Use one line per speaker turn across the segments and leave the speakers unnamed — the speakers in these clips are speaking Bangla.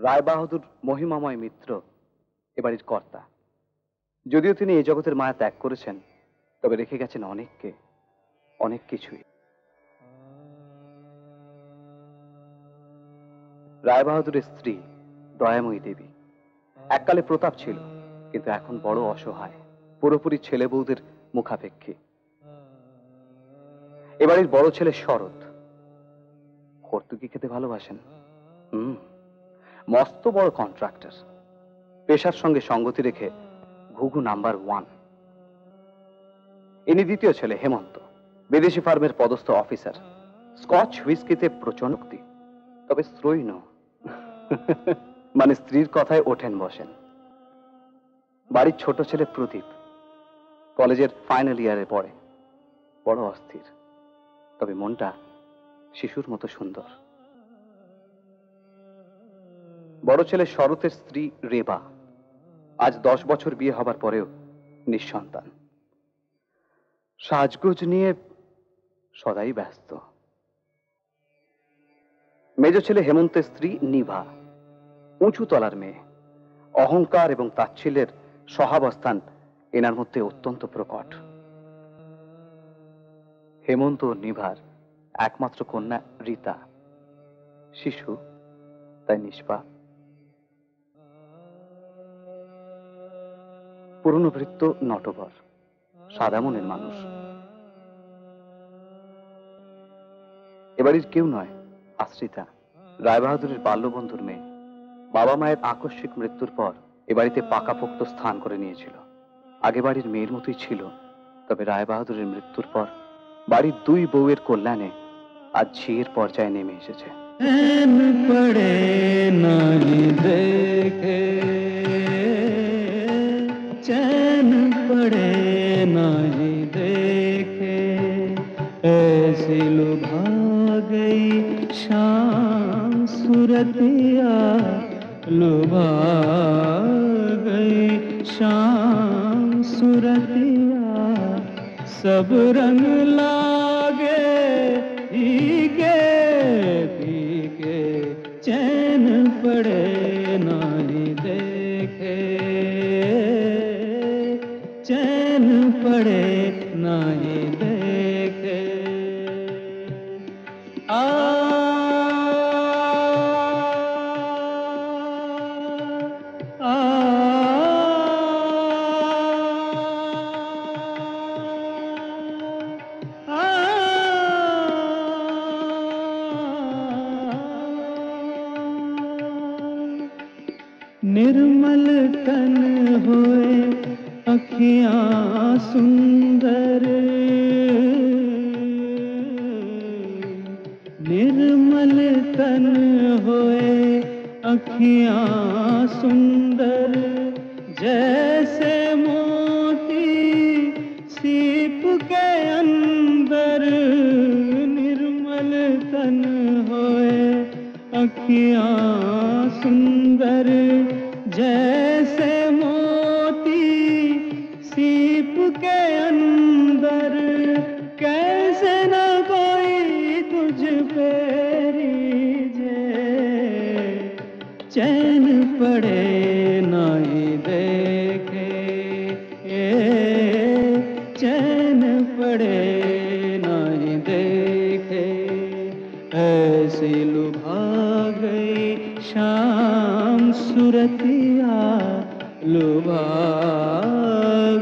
রায়বাহাদুর মহিমাময় মিত্র এবাড়ির কর্তা। যদিও তিনি এই জগতের মায়া ত্যাগ করেছেন, তবে রেখে গেছেন অনেককে, অনেক কিছুই। রায়বাহাদুরের স্ত্রী দয়াময়ী দেবী। এককালে প্রতাপ ছিল, কিন্তু এখন বড় অসহায়, পুরোপুরি ছেলে বউদের মুখাপেক্ষী। এবাড়ির বড় ছেলে শরৎ ভর্তুকি খেতে ভালোবাসেন। মস্ত বড় কন্ট্রাক্টর, পেশার সঙ্গে সঙ্গতি রেখে ঘুঘু নাম্বার 1। ইনি দ্বিতীয় ছেলে হেমন্ত, বিদেশি ফার্মের পদস্থ অফিসার। স্কচ হুইস্কিতে প্রচন্ড শক্তি, তবে স্ত্রৈণ, মানে স্ত্রীর কথায় ওঠেন বসেন। বাড়ির ছোট ছেলে প্রদীপ কলেজের ফাইনাল ইয়ারে পড়ে, বড় অস্থির, তবে মনটা শিশুর মতো সুন্দর। বড় ছেলে শরতের স্ত্রী রেবা আজ 10 বছর বিয়ে হবার পরেও নিঃসন্তান। সাজগোজ নিয়ে সদাই ব্যস্ত। মেজ ছেলে হেমন্তের স্ত্রী নিভা উঁচু তলার মেয়ে, অহংকার এবং তাচ্ছিল্যের সহাবস্থান এনার মধ্যে অত্যন্ত প্রকট। হেমন্ত ও নিভার একমাত্র কন্যা রীতা, শিশু, তাই নিষ্পাপ। পুরনো ভৃত্য নটবর, সাদা মনের মানুষ। এবাড়ির কেউ নয়, আশ্রিতা, রায়বাহাদুরের বাল্যবন্ধুর মেয়ে। বাবা মায়ের আকস্মিক মৃত্যুর পর এ বাড়িতে পাকাপোক্ত স্থান করে নিয়েছিল। আগে বাড়ির মেয়ের মতোই ছিল, তবে রায়বাহাদুরের মৃত্যুর পর বাড়ির 2 বউয়ের কল্যাণে আজ ঝিয়ের পর্যায়ে নেমে এসেছে।
चैन पड़े नहीं देखे, ऐसी लुभा गई शाम सूरतिया, लुभा गई शाम सूरतिया, सब रंग लागे फीके फीके, चैन पड़े नहीं देखे, चैन पड़े नहीं देखे। आ निर्मल तन होए अखियाँ सुंदर, निर्मल तन होए अखियाँ सुंदर, जैसे मोती सीप के अंदर, निर्मल तन होए अखियाँ सुंदर, जैसे मोती सीप के अंदर, कैसे न कोई तुझ पे रीझे, चैन पड़े नहीं देखे, चैन पड़े नहीं देखे, ऐसी लुभा गई शाम सूरतिया, लुभा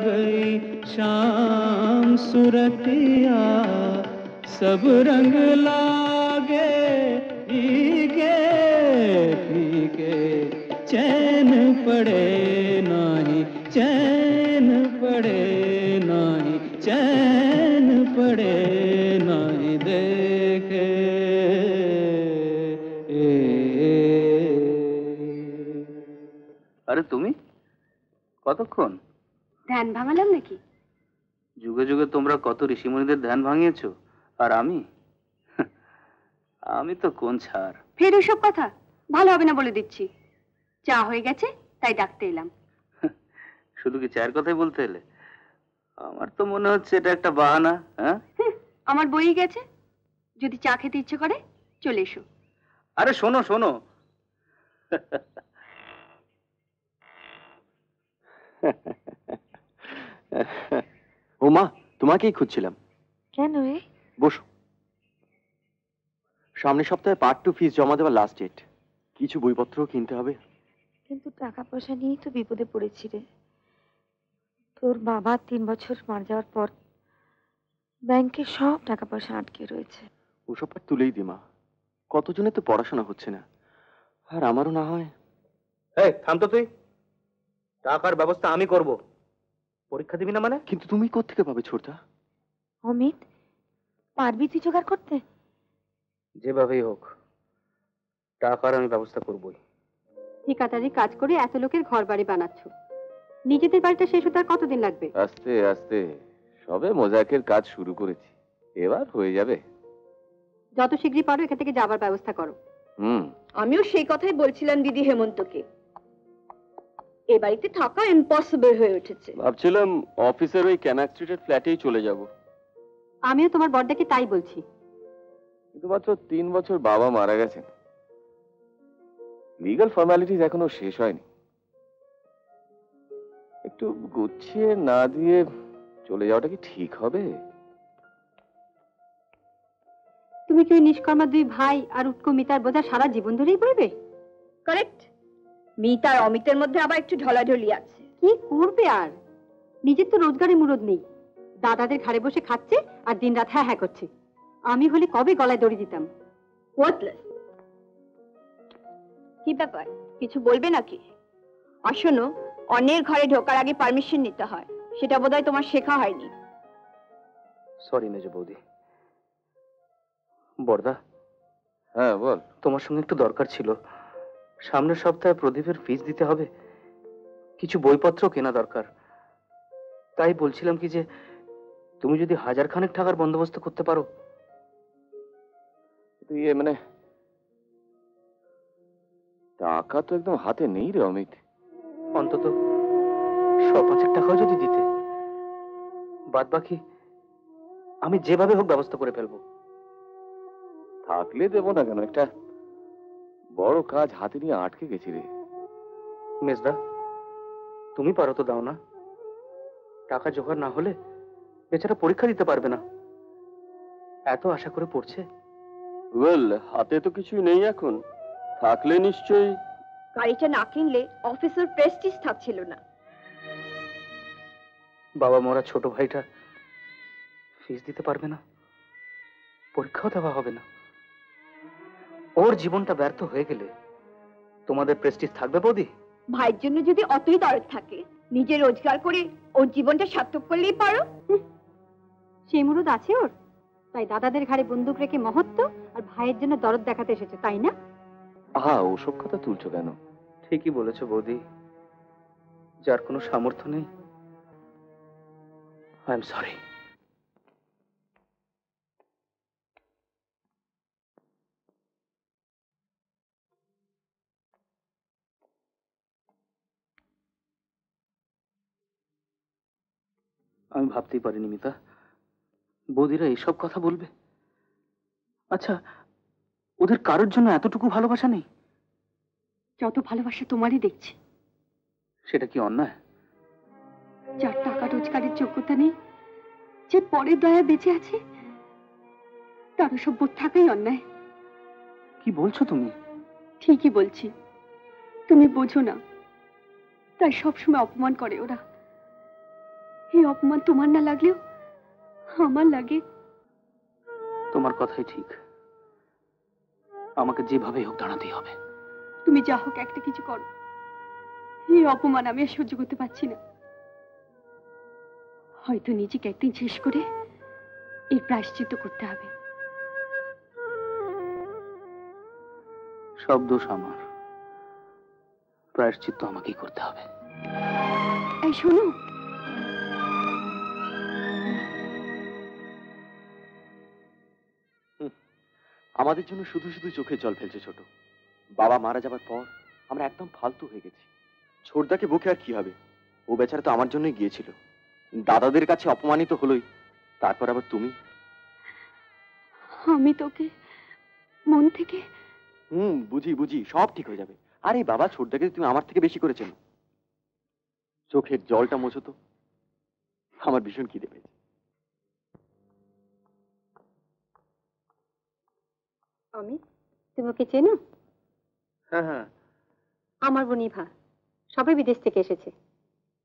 गई शाम सूरतिया, सब रंग लागे फीके फीके, चैन पड़े नहीं, चैन पड़े नहीं, चैन पड़े नहीं देखे।
আরে তুমি কতক্ষণ
ধ্যান ভাঙালাম নাকি?
যুগে যুগে তোমরা কত ঋষিমুনিদের ধ্যান ভাঙিয়েছো, আর আমি তো কোন ছাড়।
ফের ওসব কথা ভালো হবে না বলে দিচ্ছি। চা হয়ে গেছে, তাই ডাকতে এলাম।
শুধু কি চায়ের কথাই বলতে এলে? আমার তো মনে হচ্ছে এটা একটা বাহানা। হ্যাঁ,
আমার বই গেছে, যদি চা খেতে ইচ্ছে করে চলে এসো।
আরে শোনো শোনো,
ও মা, তোমাকেই খুঁজছিলাম।
কেন রে?
বসো। সামনের সপ্তাহে পার্ট 2 ফিস জমা দেওয়ার লাস্ট ডেট। কিছু বইপত্র কিনতে হবে।
কিন্তু টাকা পয়সা নিয়েই তো বিপদে পড়েছি রে। তোর বাবা 3 বছর মারা যাওয়ার পর ব্যাংকে সব টাকা পয়সা আটকে রয়েছে।
ওসব আর তুলেই দি মা, কতজনের তো পড়াশোনা হচ্ছে না, আর আমারও না হয়।
এই থাম তো তুই, টাকার ব্যবস্থা আমি করব। পরীক্ষা দিবি না মানে?
কিন্তু তুমি কোত্থেকে পাবে ছোটদা?
অমিত, পারবি তুই জোগাড় করতে?
যেভাবেই হোক টাকার আমি ব্যবস্থা করবই।
ঠিকাদারি কাজ করে এত লোকের ঘর বাড়ি বানাচ্ছ, নিজেদের বাড়িটা শেষ হতে আর কতদিন লাগবে?
আস্তে আস্তে সবে মোজাকের কাজ শুরু করেছি, এবার হয়ে যাবে।
যত শীঘ্রই পারো এখান থেকে যাবার ব্যবস্থা করো।
আমিও সেই কথাই বলছিলাম দিদি হেমন্তকে, এ বাড়িতে থাকা ইম্পসিবল হয়ে উঠেছে।
ভাবছিলাম অফিসের ওই ক্যানাক স্ট্রিটের ফ্ল্যাটেই চলে যাব।
আমিও তোমার বড়দাকে তাই বলছি।
কিন্তু মাত্র 3 বছর বাবা মারা গেছেন, লিগ্যাল ফর্মালিটিস এখনো শেষ হয়নি। একটু গুছিয়ে না দিয়ে চলে যাওয়াটা কি ঠিক হবে?
তুমি কি ওই নিষ্কর্মা দুই ভাই আর উটকো মিতার বোঝা সারা জীবন ধরেই বইবে?
কারেক্ট। মিতা আর অমিতের মধ্যে আবার একটু ঢলাঢলি আছে।
কি করবে আর, নিজের তো রোজগারে মুরদ নেই। দাদাদের ঘাড়ে বসে খাচ্ছে আর দিনরাত হ্যাঁ হ্যাঁ করছে। আমি হলে কবে গলায় দড়ি দিতাম।
ওয়ার্থলেস। কি ব্যাপার, কিছু বলবে নাকি? আর শোনো, অন্যের ঘরে ঢোকার আগে পারমিশন নিতে হয়, সেটা বোধহয় তোমার শেখা হয়নি।
সরি মেজ বৌদি। বড়দা,
হ্যাঁ বল।
তোমার সঙ্গে একটু দরকার ছিল। সামনের সপ্তাহে প্রদীপের ফিস দিতে হবে, কিছু বইপত্র কেনা দরকার। তাই বলছিলাম কি যে তুমি যদি 1000 খানেক টাকার বন্দোবস্ত করতে পারো।
তুই মানে টাকা তো একদম হাতে নেই রে অমিত।
অন্তত 100-5 টাকাও যদি দিতে, বাদ বাকি আমি যেভাবে হোক ব্যবস্থা করে ফেলবো।
থাকলে দেবো না কেন, একটা বড় কাজ হাতে নিয়ে আটকে গেছি রে।
মেজদা, তুমি পারো তো, দাও না। টাকা জোগাড় না হলে বেচারা পরীক্ষা দিতে পারবে না, এত আশা করে পড়ছে।
ওয়েল, হাতে তো কিছু নেই এখন, থাকলে নিশ্চয়ই।
গাড়িটা না কিনলে অফিসের প্রেস্টিজ থাকছিল না।
বাবা মরা ছোট ভাইটা ফিস দিতে পারবে না, পরীক্ষাও দেওয়া হবে না। ওর জীবনটা ব্যর্থ হয়ে গেলে তোমাদের প্রেস্টিজ থাকবে বৌদি?
ভাইয়ের জন্য যদি অতই দরদ থাকে, নিজে রোজগার করে ওর জীবনটা সার্থক করলেই পারো।
সেই মুরুদ আছে ওর, তাই দাদাদের ঘাড়ে বন্দুক রেখে মহত্ব আর ভাইয়ের জন্য দরদ দেখাতে এসেছে, তাই না?
আহা, ওসব কথা তুলছো কেন?
ঠিকই বলেছো বৌদি, যার কোনো সামর্থ্য নেই। I am sorry. আমি ভাবতেই পারিনি মিতা, বৌদিরা এইসব কথা বলবে। আচ্ছা, ওদের কারোর জন্য এতটুকু ভালোবাসা নেই?
যত ভালোবাসা তোমারই দেখছি।
সেটা কি অন্যায়?
যার টাকা রোজগারের যোগ্যতা নেই, যে পরের দয়া বেঁচে আছে, তার সব বোধ থাকাই অন্যায়।
কি বলছো তুমি?
ঠিকই বলছি, তুমি বোঝো না, তাই সবসময় অপমান করে ওরা। এই অপমান তোমার না লাগলেও আমার লাগে।
তোমার কথাই ঠিক, আমাকে যেভাবেই হোক দাঁড়াতেই হবে।
তুমি যা হোক একটা কিছু করো, এই অপমান আমি আর সহ্য করতে পারছি না। হয়তো নিজেকে একদিন শেষ করে এই প্রায়শ্চিত্ত করতে হবে।
সব দোষ আমার, প্রায়শ্চিত্ত আমাকেই করতে হবে।
এই শোনো,
আমাদের জন্য শুধু শুধু চোখে জল ফেলছে ছোট। বাবা মারা যাবার পর আমরা একদম ফালতু হয়ে গেছি। ছোটদাকে বুকে আর কি হবে, ও বেচারা তো আমার জন্যই গিয়েছিল। দাদাদের কাছে অপমানিত হলোই, তারপর আবার তুমি।
আমি তোকে মন থেকে
বুঝি বুঝি, সব ঠিক হয়ে যাবে। আরে বাবা, ছোটদাকে তুমি আমার থেকে বেশি করেছেন। চোখের জলটা মোছো তো, আমার ভীষণ খিদে পেয়েছে।
অমিত, তুমি ওকে চেনো?
হ্যাঁ হ্যাঁ,
আমার বোন ইভা, সবাই বিদেশ থেকে এসেছে।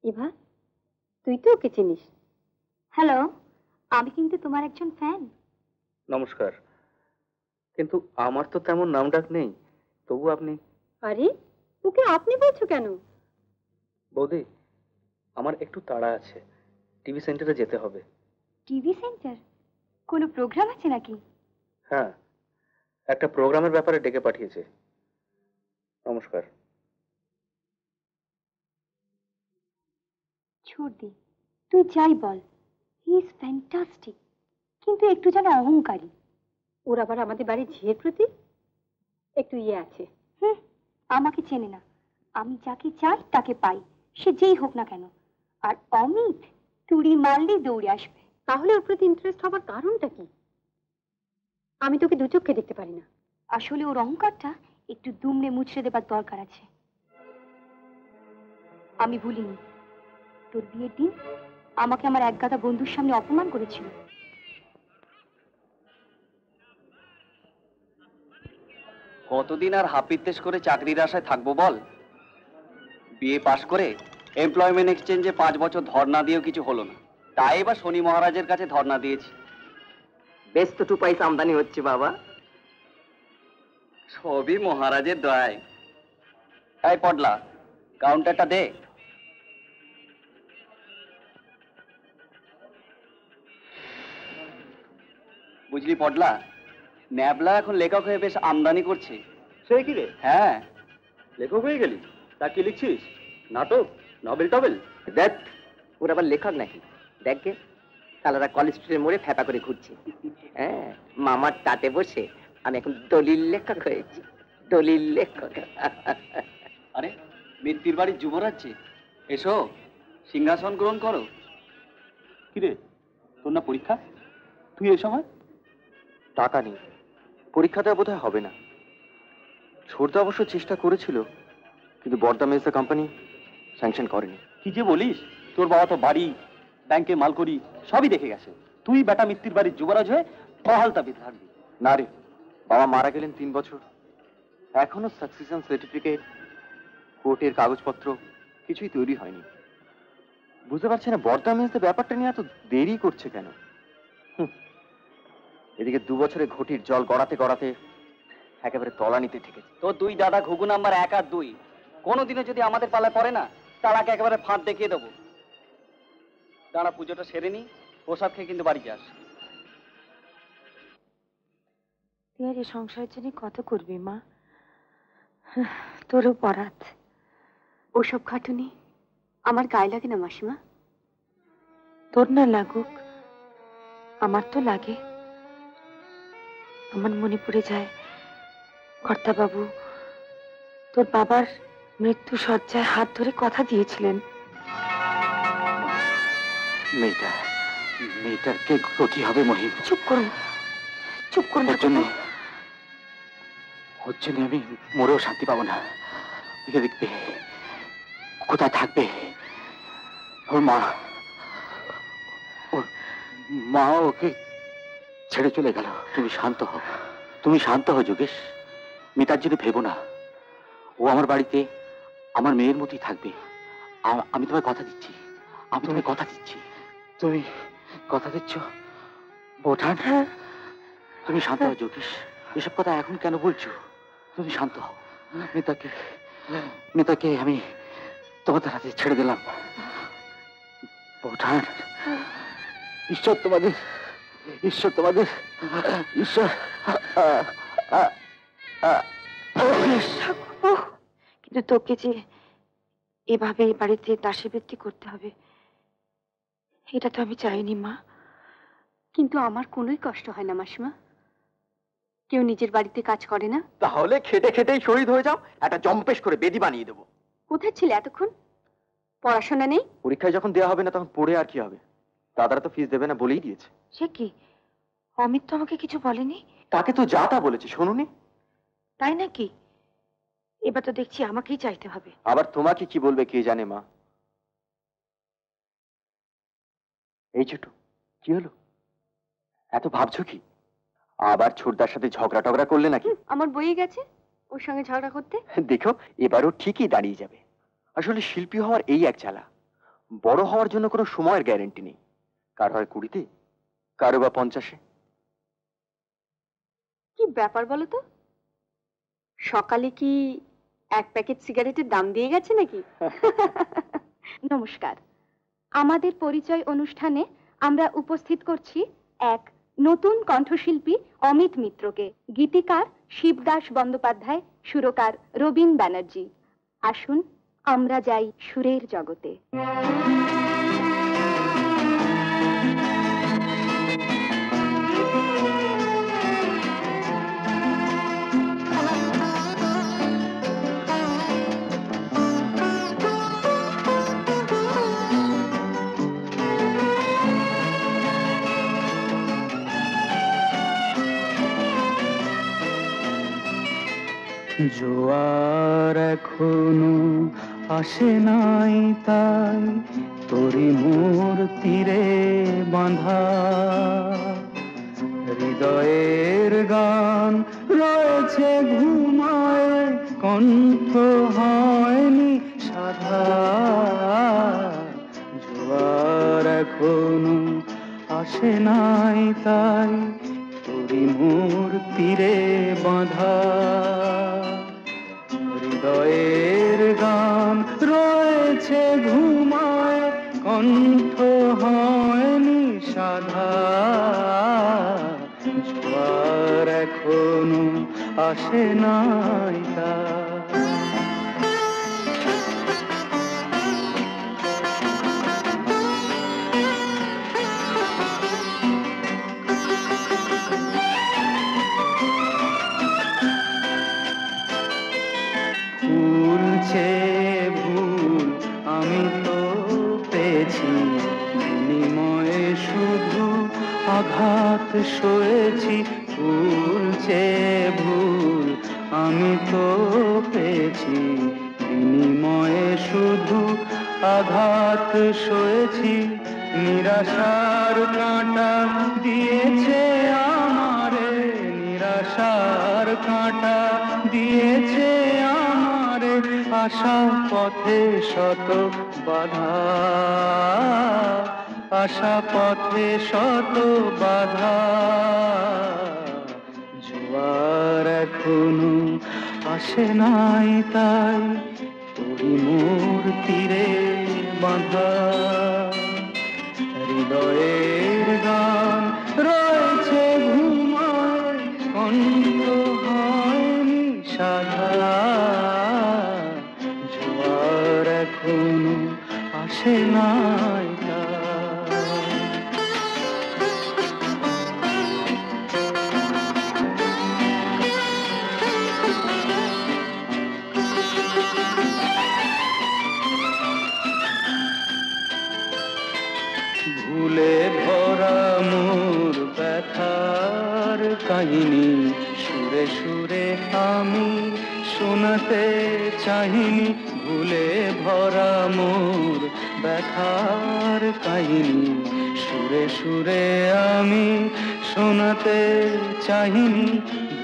ইভা, তুই তো ওকে চিনিস। হ্যালো, আমি কিন্তু তোমার একজন ফ্যান।
নমস্কার। কিন্তু আমার তো তেমন নাম ডাক নেই, তবু আপনি।
আরে, ওকে আপনি বলছো কেন?
বৌদি, আমার একটু তাড়া আছে, টিভি সেন্টারে যেতে হবে।
TV centre? কোনো প্রোগ্রাম আছে নাকি?
হ্যাঁ, একটা প্রোগ্রামের ব্যাপারে ডেকে পাঠিয়েছে। নমস্কার।
ছোড়দি, তুই যাই বল, হি ইজ ফ্যান্টাস্টিক, কিন্তু একটু যেন অহংকারী। ওর আবার আমাদের বাড়ির ঝিয়ের প্রতি একটু ইয়ে আছে। আমাকে চেনে না, আমি যাকে চাই তাকে পাই, সে যেই হোক না কেন। আর অমিত তুড়ি মারলেই দৌড়ে আসবে। তাহলে ওর প্রতি ইন্টারেস্ট হবার কারণটা কি? আমি তোকে দু চোখে দেখতে পারি না। আসলে ওর অহংকারটা একটু দুমড়ে মুচড়ে দেবার দরকার আছে। আমি ভুলিনি, তোর বিয়ের দিন আমাকে আমার একগাদা বন্ধুর সামনে অপমান করেছিল।
কতদিন আর হাপিত্তেশ করে চাকরির আশায় থাকবো বল? বিএ পাশ করে এমপ্লয়মেন্ট এক্সচেঞ্জে 5 বছর ধর্ণা দিয়েও কিছু হলো না, তাই এবার শনি মহারাজের কাছে ধর্ণা দিয়েছি। বেশ তো 2 পয়সা আমদানি হচ্ছে বাবা, সবই মহারাজের দয়ায়। তাই পডলা, কাউন্টারটা দে। বুঝলি পডলা, ন্যাবলা এখন লেখক হয়ে বেশ আমদানি করছে।
সে কি রে,
হ্যাঁ,
লেখক হয়ে গেলি? তা কি লিখছিস? নাটক, নভেল টবেল?
দেখ, ওর আবার লেখক নাকি? দেখে সালারা কলেজ স্ট্রিটের মোড়ে ফ্যাপা করে ঘুরছে। হ্যাঁ, মামার তাতে বসে আমি এখন দলিল লেখক হয়েছি, দলিল লেখক।
আরে মিত্তির বাড়ির যুবরাজ্যে এসো, সিংহাসন গ্রহণ করো।
কিরে, তোর না পরীক্ষা? তুই এ সময়? টাকা নেই, পরীক্ষাটা বোধহয় হবে না। ছোটদা অবশ্য চেষ্টা করেছিল, কিন্তু বর্দা মেজদা কোম্পানি স্যাংশন করেনি।
কি যে বলিস, তোর বাবা তো বাড়ি, ব্যাংকে মালকড়ি সবই দেখে গেছে। তুই বেটা মিত্তির বাড়ির যুবরাজ হয়ে বহাল তাবিজ থাকবি।
না রে, বাবা মারা গেলেন 3 বছর, এখনো সাকসেশন সার্টিফিকেট, কোর্টের কাগজপত্র কিছুই তৈরি হয়নি। বুঝতে পারছি না বর্দা মেজদা ব্যাপারটা নিয়ে এত দেরি করছে কেন। এদিকে 2 বছরে ঘটির জল গড়াতে গড়াতে একেবারে তলানিতে ঠেকেছে।
তো 2 দাদা ঘুঘু নাম্বার 1 আর 2 কোনোদিনও যদি আমাদের পালায় পড়ে না, তার আগে একেবারে ফাঁদ দেখিয়ে দেবো। দাঁড়া, পুজোটা সেরে নি, প্রসাদ খেয়ে কিন্তু বাড়ি যাস।
তুই আর এই সংসারের জন্য কত করবি মা? তোরও পরাত।
ওসব খাটুনি আমার গায়ে লাগে না মাসিমা।
তোর না লাগুক, আমার তো লাগে। আমার মনে পড়ে যায় কর্তাবাবু তোর বাবার মৃত্যু শয্যায় হাত ধরে কথা দিয়েছিলেন।
মেয়েটার কে ক্ষতি হবে মহিম?
চুপ করুন, চুপ করুন।
ওর জন্য আমি মরেও শান্তি পাবো না। ওকে দেখবে কোথায় থাকবে, ওর মা ওকে ছেড়ে চলে গেল। তুমি শান্ত হও, তুমি শান্ত হও যোগেশ। মিতার জন্য ভেবো না, ও আমার বাড়িতে আমার মেয়ের মতোই থাকবে। আমি তোমায় কথা দিচ্ছি, আমি তোমায় কথা দিচ্ছি। তুমি কথা দিচ্ছ বোঠান? তুমি শান্ত হও যোগেশ, এসব কথা এখন কেন বলছো? তুমি শান্ত হও। মিতাকে আমি তোমাদের হাতে ছেড়ে দিলাম। বোঠান, ঈশ্বর তোমাদের, ঈশ্বর তোমাদের, ঈশ্বর।
কিন্তু তোকে যে এভাবে এই বাড়িতে দাসী বৃত্তি করতে হবে, এটা তো আমি চাইনি মা।
কিন্তু আমার কোনোই কষ্ট হয় না মাসিমা। কেউ নিজের বাড়িতে কাজ করে না?
তাহলে খেটে খেটেই শহীদ হয়ে যাও, একটা জম্পেশ করে বেদি বানিয়ে দেবো।
কোথায় ছিলে এতক্ষণ? পড়াশোনা নেই?
পরীক্ষায় যখন দেওয়া হবে না তখন পড়ে আর কি হবে? দাদারা তো ফিস দেবে না বলেই দিয়েছে।
সে কি, অমিত তো আমাকে কিছু বলেনি।
তাকে তো যা তা বলেছে, শোনোনি?
তাই নাকি? এবার তো দেখছি আমাকেই চাইতে হবে।
আবার তোমাকে কি বলবে কে জানে মা। এই ছোট, কি হলো? এত ভাবছো কি? আবার ছোটদার সাথে ঝগড়া টগড়া করলে নাকি?
আমার বইয়ে গেছে ওর সঙ্গে ঝগড়া করতে।
দেখো, এবারও ঠিকই দাঁড়িয়ে যাবে। আসলে শিল্পী হওয়ার এই এক জ্বালা, বড় হওয়ার জন্য কোনো সময়ের গ্যারেন্টি নেই। কারো হয় 20-তে, কারো বা 50-এ।
কি ব্যাপার বলো তো, সকালে কি এক প্যাকেট সিগারেটের দাম দিয়ে গেছে নাকি? নমস্কার, আমাদের পরিচয় অনুষ্ঠানে আমরা উপস্থিত করছি এক নতুন কণ্ঠশিল্পী অমিত মিত্রকে। গীতিকার শিবদাস বন্দ্যোপাধ্যায়, সুরকার রবীন ব্যানার্জি। আসুন আমরা যাই সুরের জগতে।
জোয়ার এখনো আসে নাই, তাই তোরি মোর তীরে বাঁধা হৃদয়ের গান রয়েছে ঘুমায়, কণ্ঠ হয়নি সাধা। জোয়ার এখনো আসে নাই, তাই তোরি মোর তীরে বাঁধা হৃদয়ের গান রয়েছে ঘুমায়, কণ্ঠ হয়নি সাধা। জোয়ার এখনো আসে নাই তাই। ফুলছে ভুল আমি তো পেয়েছি, বিনিময়ে শুধু আঘাত সয়েছি। ফুলছে ভুল আমি তো পেয়েছি, বিনিময়ে শুধু আঘাত সয়েছি। নিরাশার কাঁটা দিয়েছে আমারে, নিরাশার কাঁটা দিয়েছে আমারে। আশা পথে শত বাধা, আশা পথে শত বাধা। জোয়ার এখনো আসে নাই, তাই তোরি মোর তীরে বাঁধা হৃদয়ের গান রয়েছে ঘুমায়, কণ্ঠ হয়নি সাধা। জোয়ার এখনো আসে নাই তাই। ভুলে ভরা মোর ব্যথার কাহিনী সুরে সুরে আমি শোনাতে চাহিনি। ভুলে ভরা মোর ব্যথার কাহিনী সুরে সুরে আমি শোনাতে চাহিনি।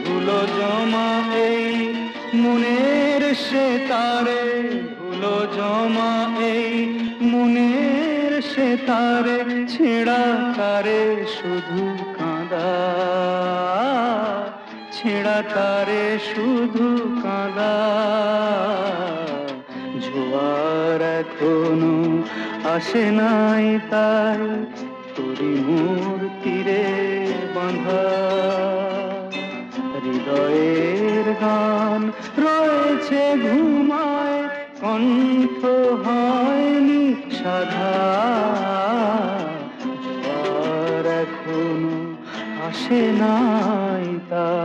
ভুলো জমা এই মনের সে তারে, ভুলো জমা এই মনের সে তারে। ছেঁড়া তারে শুধু কাঁদা, ছেঁড়া তারে শুধু কাঁদা। জোয়ার এখনো আসে নাই, তাই তোরি মোর তীরে বাঁধা হৃদয়ের গান রয়েছে ঘুমায়, কণ্ঠ হয়নি সাধা। জোয়ার এখনো আসে নাই তাই।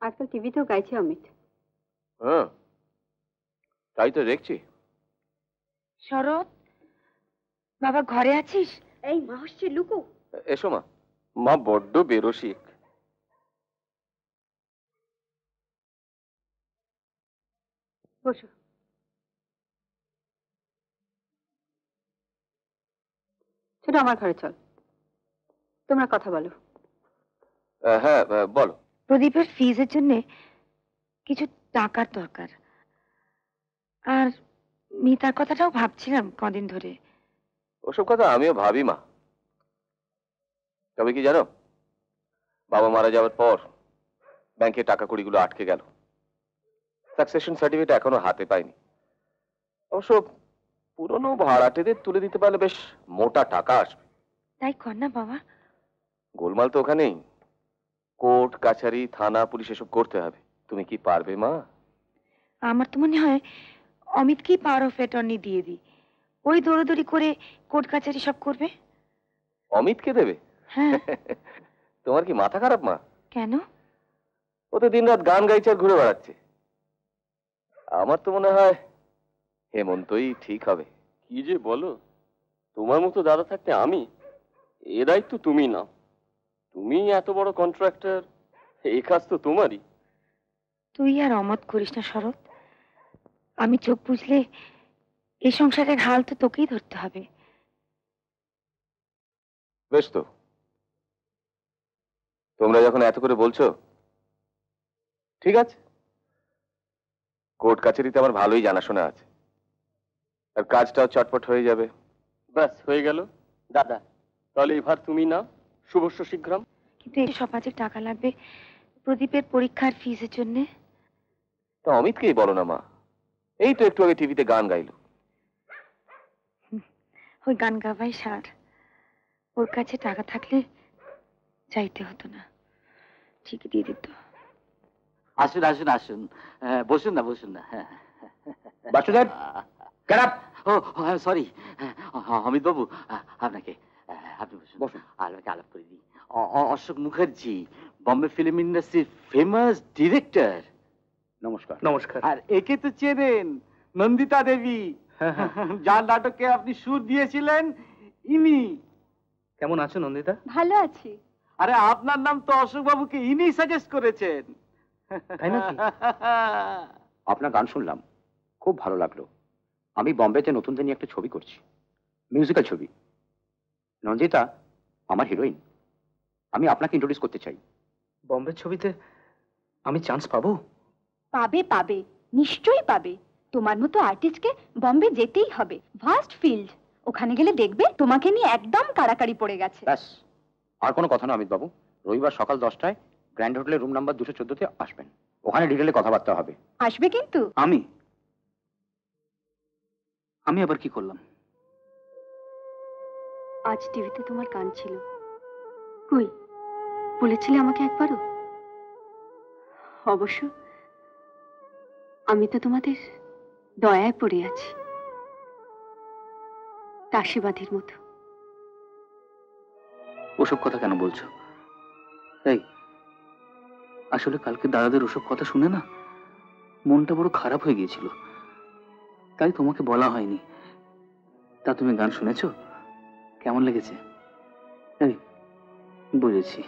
আজকাল টিভিতেও গাইছে অমিত।
হ্যাঁ, তাই তো দেখছি।
শরৎ, বাবা ঘরে আছিস?
এই মা আসছে, লুকো।
এসো মা। মা বড্ড বেরসিক।
বসো। ছোট, আমার ঘরে চল, তোমরা কথা বলো।
হ্যাঁ, বলো।
প্রদীপের ফিজের জন্য কিছু টাকার দরকার, আর মিতার কথাটাও ভাবছিলাম কদিন ধরে।
ওসব কথা আমিও ভাবি মা। তবে কি জানো, বাবা মারা যাওয়ার পর ব্যাংকে টাকা কড়িগুলো আটকে গেল। সাকসেশন সার্টিফিকেট এখনো হাতে পাইনি। অবশ্য পুরনো ভাড়াটেদের তুলে দিতে পারলে বেশ মোটা টাকা আসবে।
তাই কর না বাবা।
গোলমাল তো ওখানেই, কোর্ট কাছারি থানা পুলিশ এসব করতে হবে। তুমি কি পারবে মা?
আমার তো মনে হয় অমিতকেই পাওয়ার অফ অ্যাটর্নি দিয়ে দিই, ওই দৌড়াদৌড়ি করে কোর্ট কাছারি সব করবে।
অমিতকে দেবে?
হ্যাঁ।
তোমার কি মাথা খারাপ মা?
কেন?
ও তো দিনরাত গান গাইছে আর ঘুরে বেড়াচ্ছে। আমার তো মনে হয় হেমন্তই ঠিক হবে।
কি যে বলো, তোমার মতো দাদা থাকতে আমি, এ দায়িত্ব তুমি নাও। তুমি এত বড় কন্ট্রাক্টর, এই কাজ তো তোমারই।
তুই আর অমত করিস না শরৎ, আমি চোখ বুঝলে এই সংসারের হাল তো তোকেই ধরতে হবে।
বেশ তো, তোমরা যখন এত করে বলছো ঠিক আছে। কোর্ট কাছারিতে আমার ভালোই জানাশোনা আছে, আর কাজটাও চটপট হয়ে যাবে।
ব্যাস হয়ে গেল দাদা, তাহলে এবার তুমি নাও শুভস্য শীঘ্রম।
কিন্তু এই সমাজে টাকা লাগবে প্রদীপের পরীক্ষার ফিজের জন্য।
তা অমিতকেই বলো না মা, এই তো একটু আগে টিভিতে গান গাইলো।
ওই গান গাওয়াই সার, ওর কাছে টাকা থাকলে চাইতে হতো না, ঠিকই দিয়ে দিত।
আসুন আসুন আসুন, বসুন না বসুন না।
Basudeb, get up!
ও সরি, অমিত বাবু আপনাকে, আপনি বসুন
বসুন।
আপনাকে আলাপ করে দিই। অশোক মুখার্জি, বম্বে ফিল্ম ইন্ডাস্ট্রির ফেমাস ডিরেক্টর।
নমস্কার।
নমস্কার।
আর একে তো চেনেন, নন্দিতা দেবী, যার নাটকে আপনি সুর দিয়েছিলেন, ইনি।
কেমন আছো নন্দিতা?
ভালো আছি।
আরে আপনার নাম তো অশোক বাবুকে ইনি সাজেস্ট করেছেন।
তাই নাকি?
আপনার গান শুনলাম, খুব ভালো লাগলো। আমি বম্বেতে নতুনদের নিয়ে একটা ছবি করছি, মিউজিক্যাল ছবি। নন্দিতা আমার হিরোইন, আমি আপনাকে ইন্ট্রোডিউস করতে চাই।
বম্বের ছবিতে আমি চান্স পাবো?
পাবে পাবে, নিশ্চয়ই পাবে। তোমার মতো আর্টিস্টকে বম্বে যেতেই হবে। ভাস্ট ফিল্ড, ওখানে গেলে দেখবে তোমাকে নিয়ে একদম কাড়াকাড়ি পড়ে গেছে।
ব্যাস, আর কোনো কথা না অমিত বাবু। রবিবার সকাল 10টায় গ্র্যান্ড হোটেলের রুম নাম্বার 214-তে আসবেন। ওখানে ডিটেলে কথাবার্তা হবে।
আসবে কিন্তু।
আমি আবার কি করলাম?
আজ টিভিতে তোমার গান ছিল, কই বলেছিলে আমাকে একবারও? অবশ্য আমি তো তোমাদের দয়ায় পড়ে আছি, দাসীবাদীর মতো।
ওসব কথা কেন বলছো? এই, আসলে কালকে দাদাদের ওসব কথা শুনে না মনটা বড় খারাপ হয়ে গিয়েছিল, তাই তোমাকে বলা হয়নি। তা তুমি গান শুনেছো? কেমন লেগেছে? এই, বুঝেছি,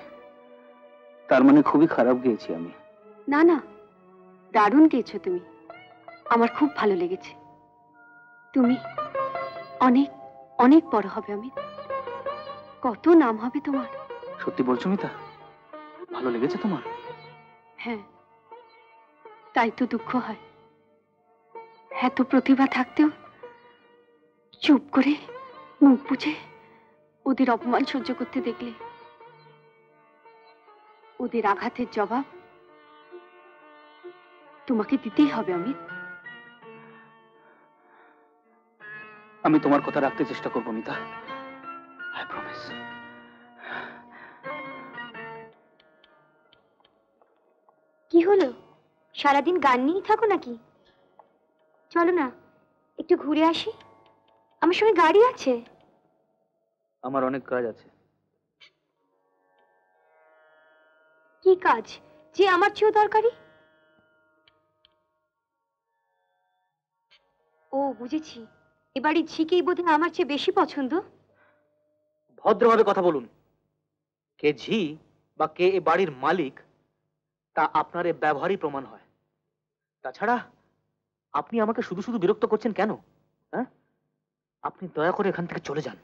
তার মানে খুবই খারাপ গেয়েছি আমি।
না না, দারুণ গেয়েছো তুমি, আমার খুব ভালো লেগেছে। তুমি অনেক অনেক বড় হবে অমিত, কত নাম হবে তোমার।
সত্যি বলছো মিতা? ভালো লেগেছে তোমার?
হ্যাঁ, তাই তো দুঃখ হয়, এত প্রতিভা থাকতেও চুপ করে মুখ বুঝে ওদের অপমান সহ্য করতে দেখলে। ওদের আঘাতের জবাব তোমাকে দিতেই হবে অমিত।
আমি তোমার কথা রাখতে চেষ্টা করবো মিতা, আই প্রমিস।
কি হলো, সারাদিন গান নিয়েই থাকো নাকি? চলো না একটু ঘুরে আসি, আমার সঙ্গে গাড়ি আছে।
আমার অনেক কাজ আছে।
কি কাজ যে আমার চেয়েও দরকারি? ও বুঝেছি, এবারে ঝিকেই বোধহয় আমার চেয়ে বেশি পছন্দ।
ভদ্রভাবে কথা বলুন। কে ঝি বা কে এ বাড়ির মালিক তা আপনার এ ব্যবহারই প্রমাণ হয়। তাছাড়া আপনি আমাকে শুধু শুধু বিরক্ত করছেন কেন? হ্যাঁ, আপনি দয়া করে এখান থেকে চলে যান।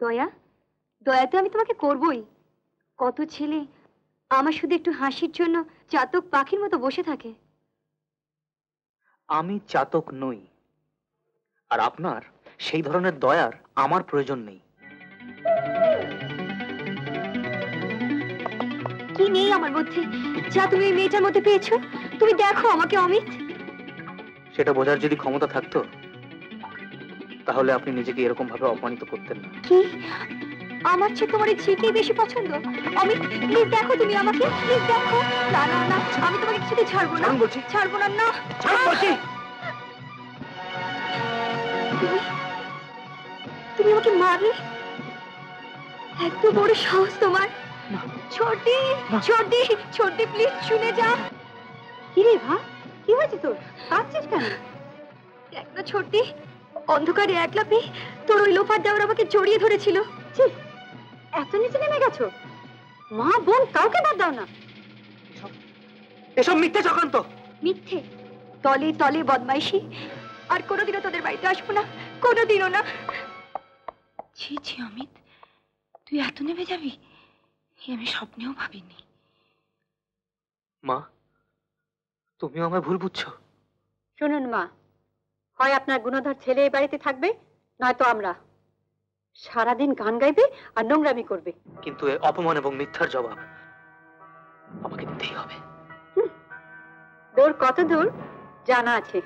দয়া? দয়া তো আমি তোমাকে করবই। কত ছেলে আমার শুধু একটু হাসির জন্য চাতক পাখির মতো বসে থাকে।
আমি চাতক নই, আর আপনার সেই ধরনের দয়ার আমার প্রয়োজন নেই।
কি নেই আমার মধ্যে যা তুমি এই মেয়েটার মধ্যে পেয়েছো? তুমি দেখো আমাকে অমিত।
সেটা বোঝার যদি ক্ষমতা থাকতো তাহলে আপনি নিজেকে এরকম ভাবে অপমানিত করতেন না।
কি? আমার চেয়ে তোমার এই ঝিকেই বেশি পছন্দ? অমিত প্লিজ দেখো তুমি আমাকে, প্লিজ দেখো। না না না, আমি তোমাকে কিছুতে ছাড়বো না,
বলছি,
ছাড়বো না। না তুমি আমাকে মারলে? এত বড় সাহস তোমার! ছোটি ছোটি ছোটি প্লিজ শুনে যা। কি রে ভা, কি হয়েছে তোর? কাঁদছিস কেন? দেখ না ছোটি, অন্ধকারে একলা পেয়ে তোর ওই লোফার দেওয়ার আমাকে জড়িয়ে ধরেছিল। এত নিচে নেমে গেছো? মা বোন কাউকে বাদ দাও না।
এসব মিথ্যে চক্রান্ত।
মিথ্যে? তলে তলে বদমাইশি। আর কোনোদিনও তোদের বাড়িতে আসবো না, কোনোদিনও না।
ছি ছি অমিত, তুই এত নেমে যাবি আমি স্বপ্নেও ভাবিনি।
মা, তুমিও আমায় ভুল বুঝছো।
শুনুন মা, হয় আপনার গুণধর ছেলে এই বাড়িতে থাকবে, নয়তো আমরা। সারাদিন গান গাইবে আর নোংরামি করবে।
কিন্তু এই অপমান এবং মিথ্যার জবাব আমাকে দিতেই হবে।
দূর কত দূর জানা আছে।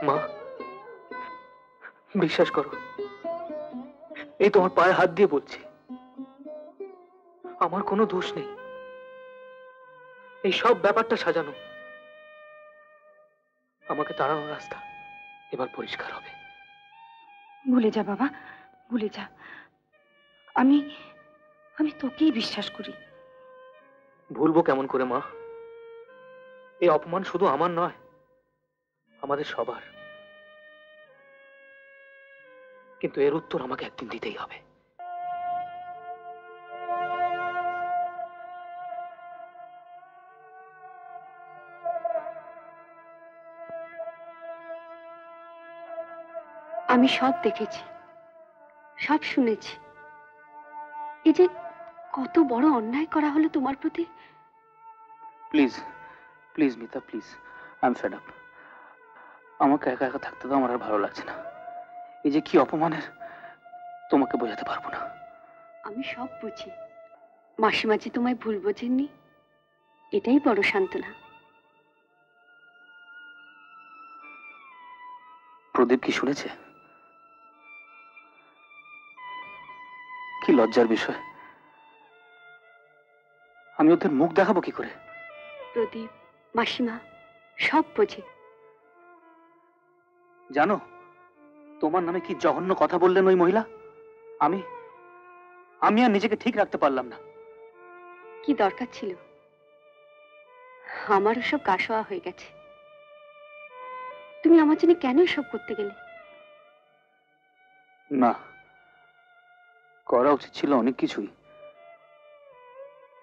মা, বিশ্বাস করো, এই তোমার পায়ে হাত দিয়ে বলছি, আমার কোনো দোষ নেই। এই সব ব্যাপারটা সাজানো। আমাকে তাড়ানোর রাস্তা এবার পরিষ্কার হবে।
ভুলে যা বাবা, ভুলে যা। আমি আমি তোকেই বিশ্বাস করি।
ভুলবো কেমন করে মা? এই অপমান শুধু আমার নয়, আমাদের সবার। কিন্তু এর উত্তর আমাকে একদিন দিতেই হবে।
আমি সব দেখেছি, সব শুনেছি। এই যে কত বড় অন্যায় করা হলো তোমার প্রতি।
Please please Mita, please, I am fed up. আমাকে একা একা থাকতে তো আমার আর ভালো লাগছে না। এই যে কি অপমানের, তোমাকে বোঝাতে পারবো না।
আমি সব বুঝি। মাসিমা যে তোমায় ভুল বোঝেননি, এটাই বড় সান্ত্বনা।
প্রদীপ কি শুনেছে? কি লজ্জার বিষয়। আমি ওদের মুখ দেখাবো কি করে?
প্রদীপ, মাসিমা সব বোঝে।
জানো তোমার নামে কি জঘন্য কথা বললেন ওই মহিলা? আমি আমি আর নিজেকে ঠিক রাখতে পারলাম না।
কি দরকার ছিল? আমারও সব গাশোয়া হয়ে গেছে। তুমি আমার জন্য কেন এসব করতে গেলে?
না, করা উচিত ছিল অনেক কিছুই,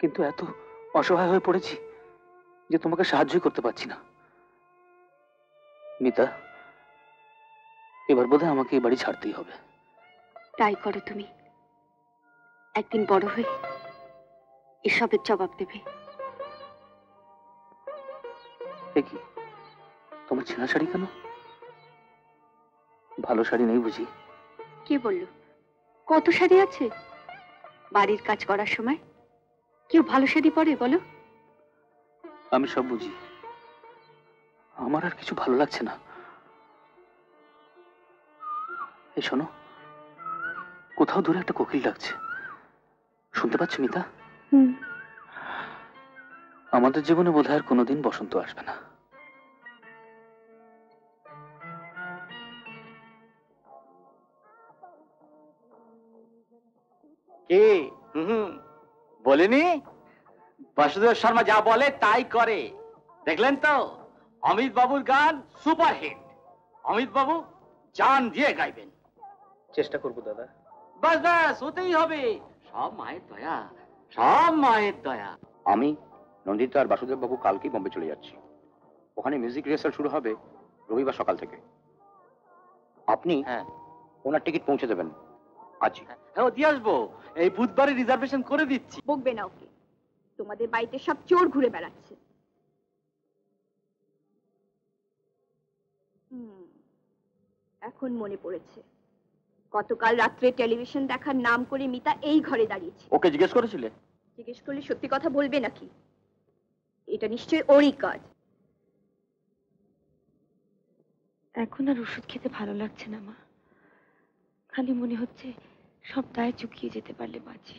কিন্তু এত অসহায় হয়ে পড়েছি যে তোমাকে সাহায্যই করতে পারছি না। মিতা, এবার বোধহয় আমাকে এই বাড়ি ছাড়তেই হবে।
তাই করো তুমি। একদিন বড় হয়ে এসবের জবাব দেবে।
এ কি, তোমার ছেঁড়া শাড়ি কেন? ভালো শাড়ি নেই বুঝি?
কে বলল? কত শাড়ি আছে। বাড়ির কাজ করার সময় কেউ ভালো শাড়ি পরে বলো?
আমি সব বুঝি, আমার আর কিছু ভালো লাগছে না। এই শোনো, কোথাও দূরে একটা কোকিল ডাকছে, শুনতে পাচ্ছ মিতা? আমাদের জীবনে বোধহয় আর কোনোদিন বসন্ত আসবে না।
কে? বলেনি? বাসুদেব শর্মা যা বলে তাই করে। দেখলেন তো, অমিত বাবুর গান সুপারহিট। অমিত বাবু জান দিয়ে গাইবেন।
চেষ্টা করবো দাদা।
বাস বাস, হতেই হবে। সব মায়ের দয়া, সব মায়ের দয়া।
আমি নন্দিতা আর বাসুদেব বাবু কালকেই বোম্বে চলে যাচ্ছি। ওখানে মিউজিক রিহার্সাল শুরু হবে রবিবার সকাল থেকে। আপনি ওনার টিকিট পৌঁছে দেবেন আজই।
হ্যাঁ, দিয়ে আসবো। এই বুধবারে রিজার্ভেশন করে দিচ্ছি।
বকবে না ওকে, তোমাদের বাড়িতে সব চোর ঘুরে বেড়াচ্ছে। এখন মনে পড়েছে, গতকাল রাত্রে টেলিভিশন দেখার নাম করে মিতা এই ঘরে দাঁড়িয়েছে।
ওকে জিজ্ঞেস করেছিলে?
জিজ্ঞেস করলে সত্যি কথা বলবে নাকি? এটা নিশ্চয়ই ওরই কাজ।
এখন আর ওষুধ খেতে ভালো লাগছে না মা, খালি মনে হচ্ছে সব দায় চুকিয়ে যেতে পারলে বাঁচি।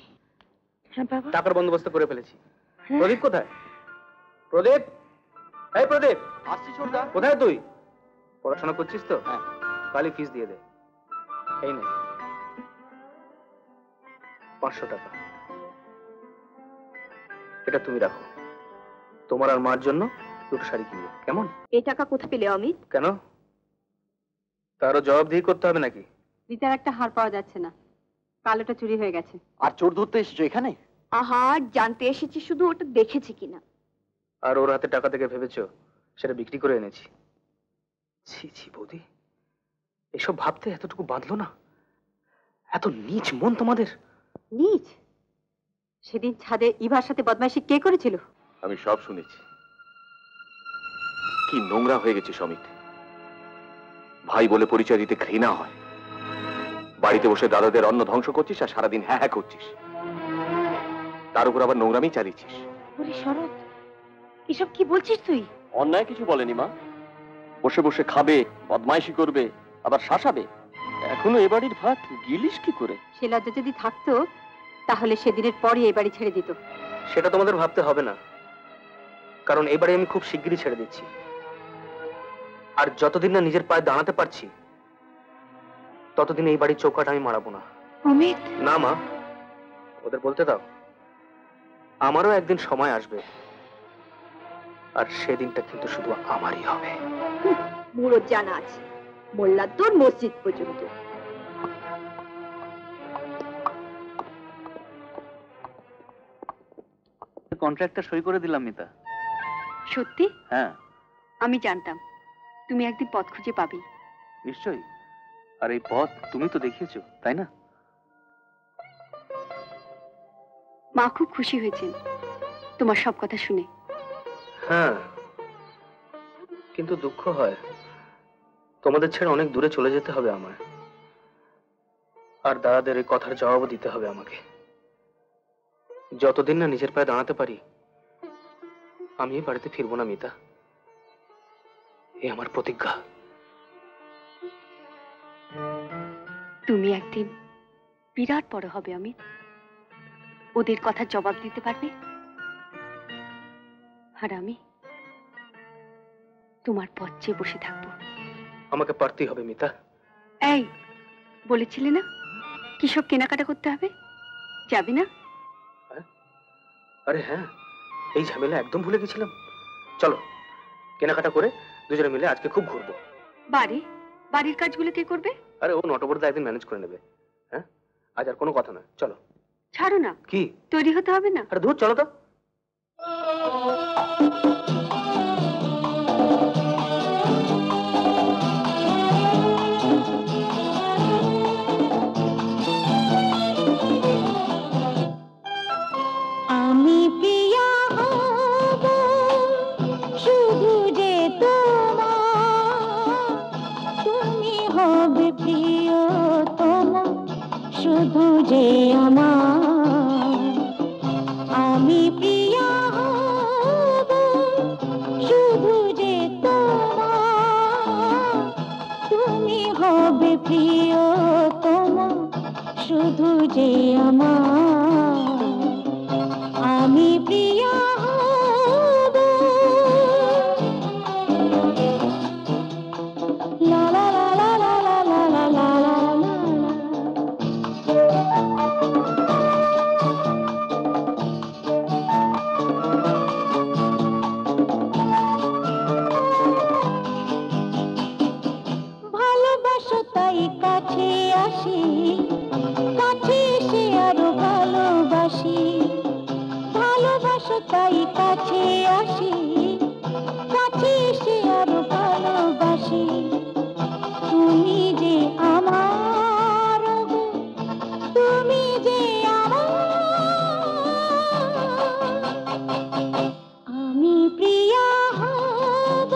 হ্যাঁ বাবা,
টাকার বন্দোবস্ত করে ফেলেছি। প্রদীপ কোথায়? প্রদীপ, এই প্রদীপ।
আসছি ছোটদা।
কোথায় তুই? পড়াশোনা করছিস তো? হ্যাঁ। কালই ফিস দিয়ে দে। এই নে 500 টাকা, এটা তুমি রাখো। তোমার আর মার জন্য দুটো শাড়ি কিনবে, কেমন?
এই টাকা কোথায় পেলে অমিত?
কেন, তারও জবাবদিহি করতে হবে নাকি?
রিতার একটা হার পাওয়া যাচ্ছে না, কালোটা চুরি হয়ে গেছে।
আর চোর ধরতে এসেছো এখানে?
আহা, জানতে এসেছি শুধু ওটা দেখেছি কিনা।
আর ওর হাতে টাকা থেকে ভেবেছো সেটা বিক্রি করে এনেছি? ছি ছি বৌদি, এসব ভাবতে এতটুকু বাঁধলো না? এত নীচ মন তোমাদের।
নীচ? সেদিন ছাদে ইভার সাথে বদমাইশি কে করেছিল?
আমি সব শুনেছি। কি নোংরা হয়ে গেছে সমিত। ভাই বলে পরিচয় দিতে ঘৃণা হয়। বাড়িতে বসে দাদাদের অন্ন ধ্বংস করছিস আর সারাদিন হ্যাঁ হ্যাঁ করছিস, তার উপর আবার নোংরামি চালিয়েছিস।
ওরে শরৎ, এসব কি বলছিস তুই?
অন্যায় কিছু বলেনি মা। বসে বসে খাবে, বদমাইশি করবে, আবার শাসাবে। এখনো এ বাড়ির ভাত গিলিস কি করে?
সে লজ্জা যদি থাকতো তাহলে সেদিনের পরই এই বাড়ি ছেড়ে দিত।
সেটা তোমাদের ভাবতে হবে না, কারণ এই বাড়ি আমি খুব শিগগিরই ছেড়ে দিচ্ছি। আর যতদিন না নিজের পায়ে দাঁড়াতে পারছি ততদিন এই বাড়ির চৌকাঠ আমি মারাবো না।
অমিত।
না মা, ওদের বলতে দাও। আমারও একদিন সময় আসবে, আর সেদিনটা কিন্তু শুধু আমারই হবে।
বুড়ো জানা আছে, মোল্লা তোর মসজিদ পর্যন্ত।
কন্ট্রাক্টটা সই করে দিলাম মিতা।
সত্যি?
হ্যাঁ।
আমি জানতাম তুমি একদিন পথ খুঁজে পাবে।
নিশ্চয়ই। আর এই পথ তুমি তো দেখিয়েছো, তাই না?
মা খুব খুশি হয়েছেন তোমার সব কথা শুনে।
হ্যাঁ, কিন্তু দুঃখ হয় তোমাদের ছেড়ে অনেক দূরে চলে যেতে হবে আমায়, আর দাদাদের এই কথার জবাবও দিতে হবে আমাকে। যতদিন না নিজের পায়ে দাঁড়াতে পারি আমি এই বাড়িতে ফিরবো না মিতা, এ আমার প্রতিজ্ঞা।
তুমি একদিন বিরাট বড় হবে অমিত, ওদের কথার জবাব দিতে পারবে, আর আমি তোমার পথ চেয়ে বসে থাকবো।
আমাকে পারতেই হবে মিতা।
এই বলেছিলে না কি সব কেনাকাটা করতে হবে, যাবে না?
আরে হ্যাঁ, এই ঝামেলা একদম ভুলে গেছিলাম। চলো কেনাকাটা করে দুজনে মিলে আজকে খুব ঘুরবো।
বাড়ির কাজগুলো কে করবে?
আরে ও নটবরদা একদিন ম্যানেজ করে নেবে। হ্যাঁ, আজ আর কোনো কথা না, চলো।
ছাড়ো না।
কি
তৈরি হতে হবে না?
আরে ধুর, চলো তো।
আমি প্রিয়া হব শুধু যে তোমার, তুমি হবে প্রিয়তম শুধু যে আমার। আমি প্রিয়া হব শুধু যে তোমার, তুমি হবে প্রিয়তম শুধু যে আমার। আমি প্রিয়া হব। লা লা লা লা লা লা লা লা লা লা লা। ভালোবাসো তাই কাছে আসি, কাছে এসে আরো কাছে আসি, কাছে এসে আরো ভালোবাসি। তুমি যে আমার গো, তুমি যে আমি প্রিয়া হব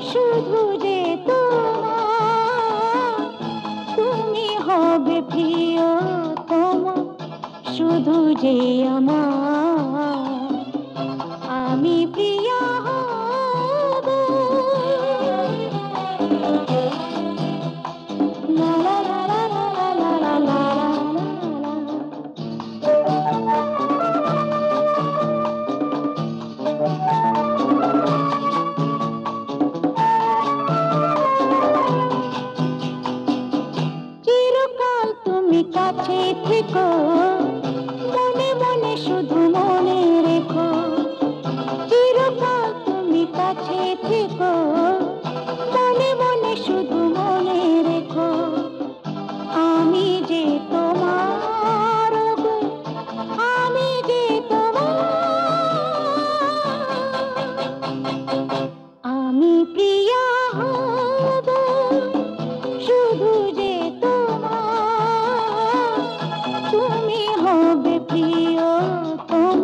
শুধু যে তোমার, তুমি হবে প্রিয়তম শুধু যে আমার, আমি প্রিয়া হব। লা লা লা লা লা লা লা লা লা। চিরকাল তুমি কাছে থেকো, মনে মনে শুধু মনে রেখো। চিরকাল তুমি কাছে থেকো, মনে মনে শুধু মনে রেখো। আমি যে তোমার গো, আমি যে তোমার, আমি প্রিয়া হব শুধু যে তোমার, তুমি হবে প্রিয়তম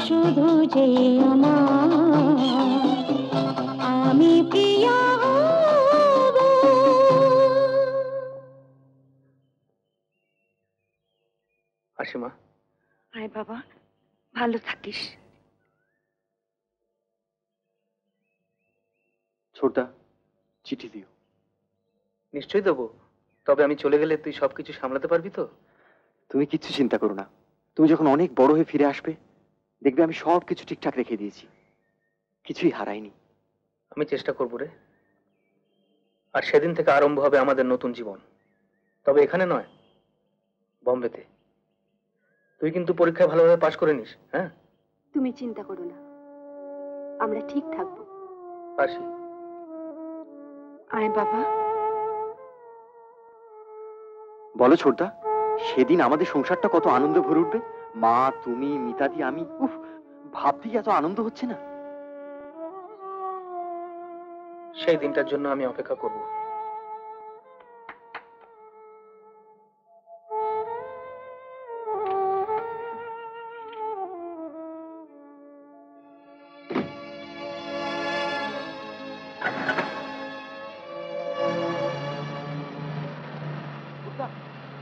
শুধু যে আমার, আমি প্রিয়া হব।
আসি মা।
আয় বাবা, ভালো থাকিস।
ছোটদা, চিঠি দিও।
নিশ্চয়ই দেবো, তবে আমি চলে গেলে তুই সবকিছু সামলাতে পারবি তো?
তুমি কিচ্ছু চিন্তা করো না। তুমি যখন অনেক বড় হয়ে ফিরে আসবে, দেখবে আমি সব কিছু ঠিকঠাক রেখে দিয়েছি, কিছুই হারাইনি।
আমি চেষ্টা করবো রে। আর সেদিন থেকে আরম্ভ হবে আমাদের নতুন জীবন, তবে এখানে নয়, বম্বেতে। তুই কিন্তু পরীক্ষায় ভালোভাবে পাশ করে নিস। হ্যাঁ,
তুমি চিন্তা করো না, আমরা ঠিক থাকবো।
আসি।
আয় বাবা।
বলো ছোটদা, সেদিন আমাদের সংসারটা কত আনন্দ ভরে উঠবে। মা, তুমি, মিতাদি, আমি, উফ, ভাবতেই এত আনন্দ হচ্ছে না।
সেই দিনটার জন্য আমি অপেক্ষা করব।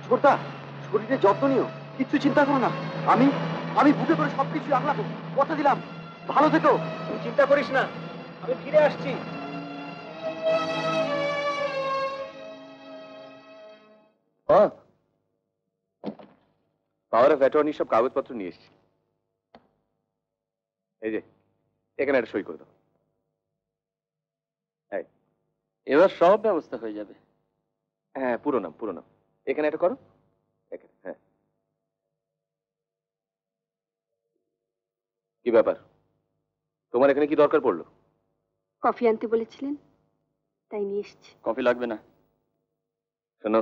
ছোটদা, শরীরের যত্ন নিও, কিচ্ছু চিন্তা করো না। আমি আমি বুকে করে সবকিছু আগলাবো, কথা দিলাম। ভালো থেকো।
তুই চিন্তা করিস না, আমি ফিরে আসছি।
পাওয়ার অফ অ্যাটর্নি সব কাগজপত্র নিয়ে এসেছি। এই যে, এখানে একটা সই করে দাও।
এবার সব ব্যবস্থা হয়ে যাবে।
হ্যাঁ, পুরো নাম, পুরো নাম। এখানে একটা করো। এখানে, হ্যাঁ। কি ব্যাপার, তোমার এখানে কি দরকার পড়লো?
কফি আনতে বলেছিলেন, তাই নিয়ে এসেছি।
কফি লাগবে না।
শোনো,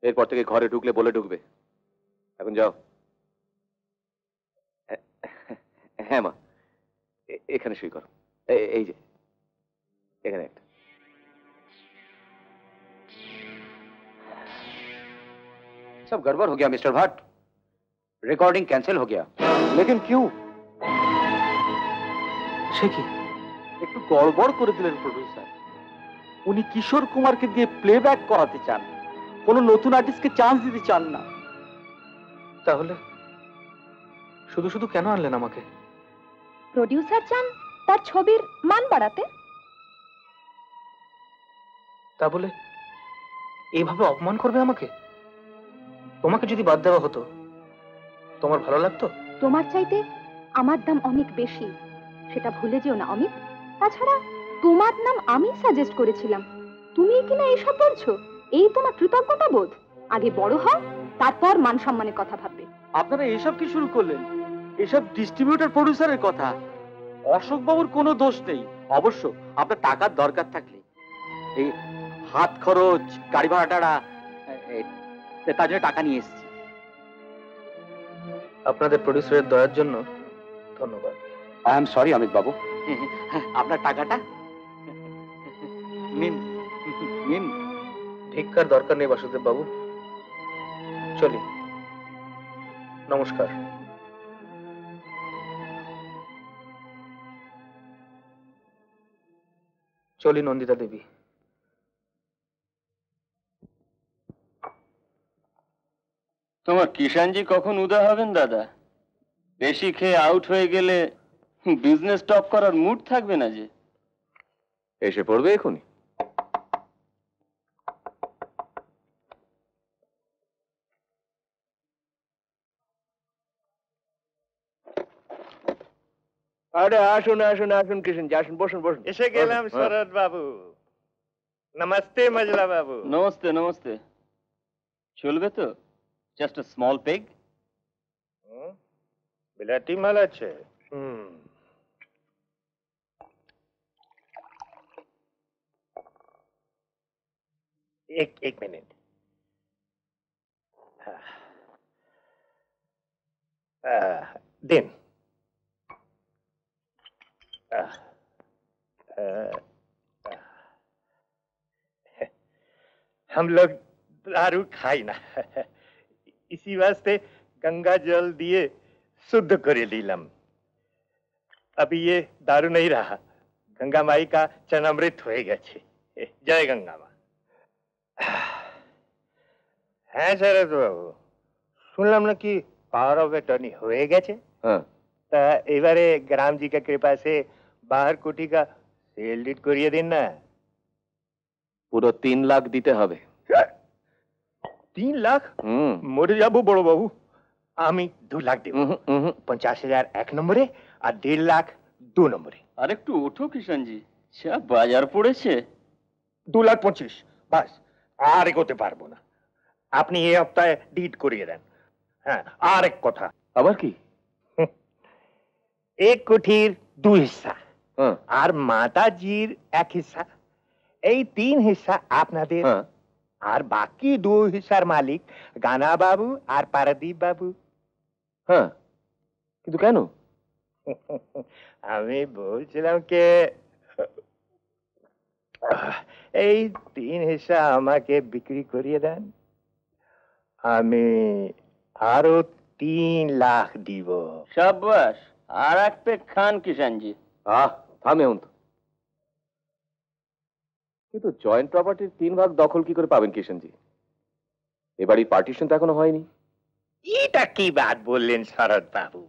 এরপর থেকে ঘরে ঢুকলে বলে ঢুকবে। এখন যাও। হ্যাঁ মা, এখানে সই করো। এই যে, এখানে একটা।
सब गड़बड़ हो गया मिस्टर भट्ट, रिकॉर्डिंग कैंसिल हो गया।
लेकिन क्यों?
সে কি?
একটু গড়বড় করে দিলেন প্রডিউসার। উনি কিশোর কুমারকে দিয়ে প্লেব্যাক করাতে চান, কোনো নতুন আর্টিস্টকে চান্স দিতে চান না।
তাহলে শুধু শুধু কেন আনলেন আমাকে?
প্রডিউসার চান তার ছবির মান বাড়াতে।
তা বলে এইভাবে অপমান করবে আমাকে? তোমাকে যদি বাদ দেওয়া হতো, তোমার ভালো লাগতো?
তোমার চাইতে আমার দাম অনেক বেশি, সেটা ভুলে যেও না অমিত। তাছাড়া তোমার নাম আমি সাজেস্ট করেছিলাম, তুমি কিনা এইসব বলছো, এই তোমার কৃতজ্ঞতা বোধ? আগে বড় হও, তারপর মান সম্মানের কথা ভাববে।
আপনারা এসব কি শুরু করলেন? এসব ডিস্ট্রিবিউটর প্রডিউসারের কথা। অশোক বাবুর কোনো দোষ নেই। অবশ্য আপনার টাকার দরকার থাকলে এই হাত খরচ, গাড়ি ভাড়া টাড়া, তার জন্য টাকা নিয়ে এসেছি।
আপনাদের প্রডিউসারের দয়ার জন্য
ধন্যবাদ।
আই এম সরি অমিত বাবু।
আপনার টাকাটা নিন নিন। ভিক্ষার দরকার নেই বাসুদেব বাবু, চলি, নমস্কার। চলি নন্দিতা দেবী।
তোমার কিষানজি কখন উদয় হবেন দাদা? বেশি খেয়ে আউট হয়ে গেলে বিজনেস স্টপ করার মুড থাকবে না যে।
এসে পড়বে এখনই।
আরে আসুন আসুন আসুন কিষানজি, আসুন, বসুন বসুন। এসে গেলাম শরৎ বাবু। নমস্তে মজলা বাবু।
নমস্তে নমস্তে। চলবে তো? Just a small peg.
বিলাতি মাল আছে। एक मिनट। दिन हम लोग दारू खाई ना, इसी वास्ते गंगा जल दिए शुद्ध करे लीलम। अभी ये दारू नहीं रहा, गंगा माई का चरणामृत हो गया छे। जय गंगा माँ। হ্যাঁ শরৎ বাবু, শুনলাম নাকি পাওয়ার অফ অ্যাটর্নি হয়ে গেছে। তা এবারে গ্রামজি কা কৃপা সে বাহার কোটি কা সেল ডিড করিয়ে দিন না।
পুরো 3 লাখ দিতে হবে।
3 লাখ? মরে যাবো বড় বাবু। আমি 2 লাখ দেব। 50,000 এক নম্বরে আর 1.5 লাখ 2 নম্বরে।
আর একটু ওঠো কিষানজি, যা বাজার পড়েছে।
2 লাখ 25, বাস, আর এগোতে পারবো না। আপনি এই হপ্তাহে ডিড করিয়ে দেন। হ্যাঁ, আর এক কথা।
আবার কি?
1 কোটির 2 হিস্সা আর মাতাজির 1 হিস্সা, এই 3 হিস্সা আপনাদের। আর বাকি 2 হিস্সার মালিক গানা বাবু আর পারাদীপ বাবু।
হ্যাঁ, কিন্তু কেন?
আমি বলছিলাম কে এই 3 হিস্সা আমাকে বিক্রি করিয়ে দেন, আমি আরো 3 লাখ দিব।
শাবাশ, আর এক পেগ খান কিষানজি।
থামে তো। কিন্তু জয়েন্ট প্রপার্টির 3 ভাগ দখল কি করে পাবেন কিষানজি? এবারই পার্টিশন তো এখনো হয়নি।
এটা কি বাত বললেন শরৎ বাবু?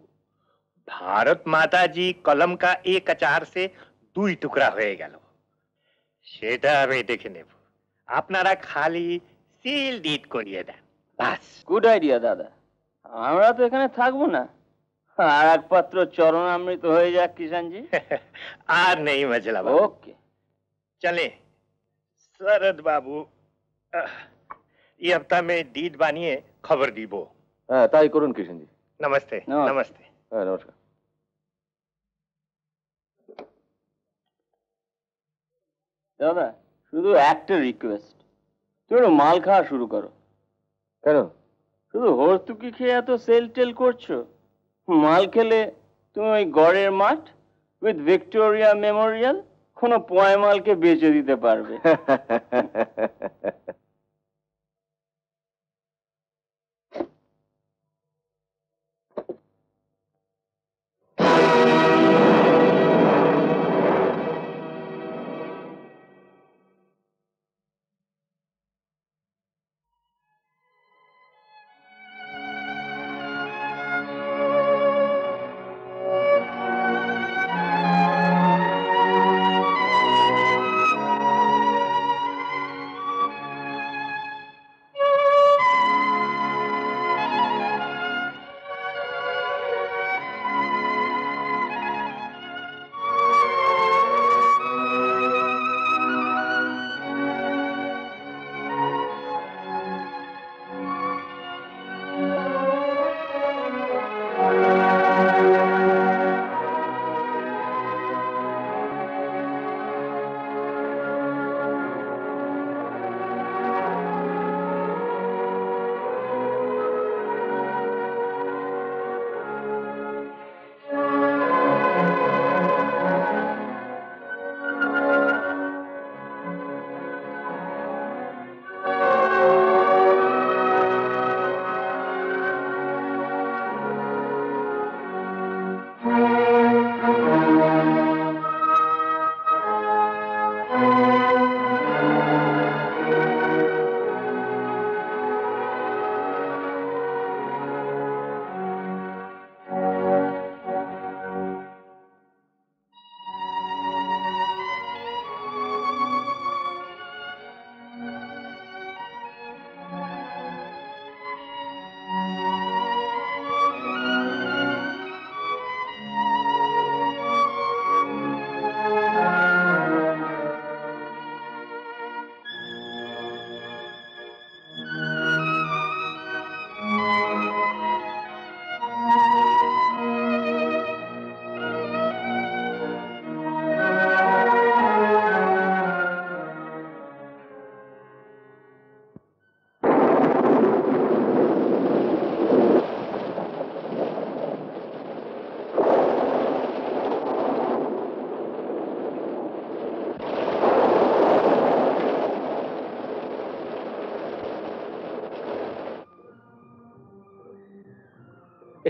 ভারত মাতাজি কলম কা এক আচার সে 2 টুকরা হয়ে গেল, সেটা আমি দেখে নেব। আপনারা খালি সিল ডিড করিয়ে দেন, বাস।
গুড আইডিয়া দাদা, আমরা তো এখানে থাকবো না। আর এক পাত্র চরণামৃত হয়ে যাক কিষানজি।
আর নেই মজলা বাবু।
ওকে,
चले शरद बाबू, ये हफ्ता में डीड बानिए खबर दीबो।
হ্যাঁ, তাই করুন কিষানজি।
नमस्ते। नमस्ते।
হ্যাঁ, নমস্কার।
দাদা, শুধু একটা রিকোয়েস্ট, তুমি একটু মাল খাওয়া শুরু করো।
কেন?
শুধু হর্তুকি খেয়ে এত সেল টেল করছো। মাল খেলে তুমি ওই গড়ের মাঠ উইথ ভিক্টোরিয়া মেমোরিয়াল কোনো পয়মালকে বেচে দিতে পারবে।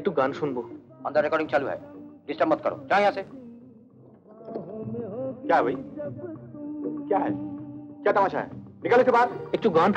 একটু গান শুনবো।
अंदर रिकॉर्डिंग चालू है, डिस्टर्ब मत करो। जाओ यहाँ से।
क्या भाई, क्या है, क्या तमाशा है? निकल के बाद একটু গান।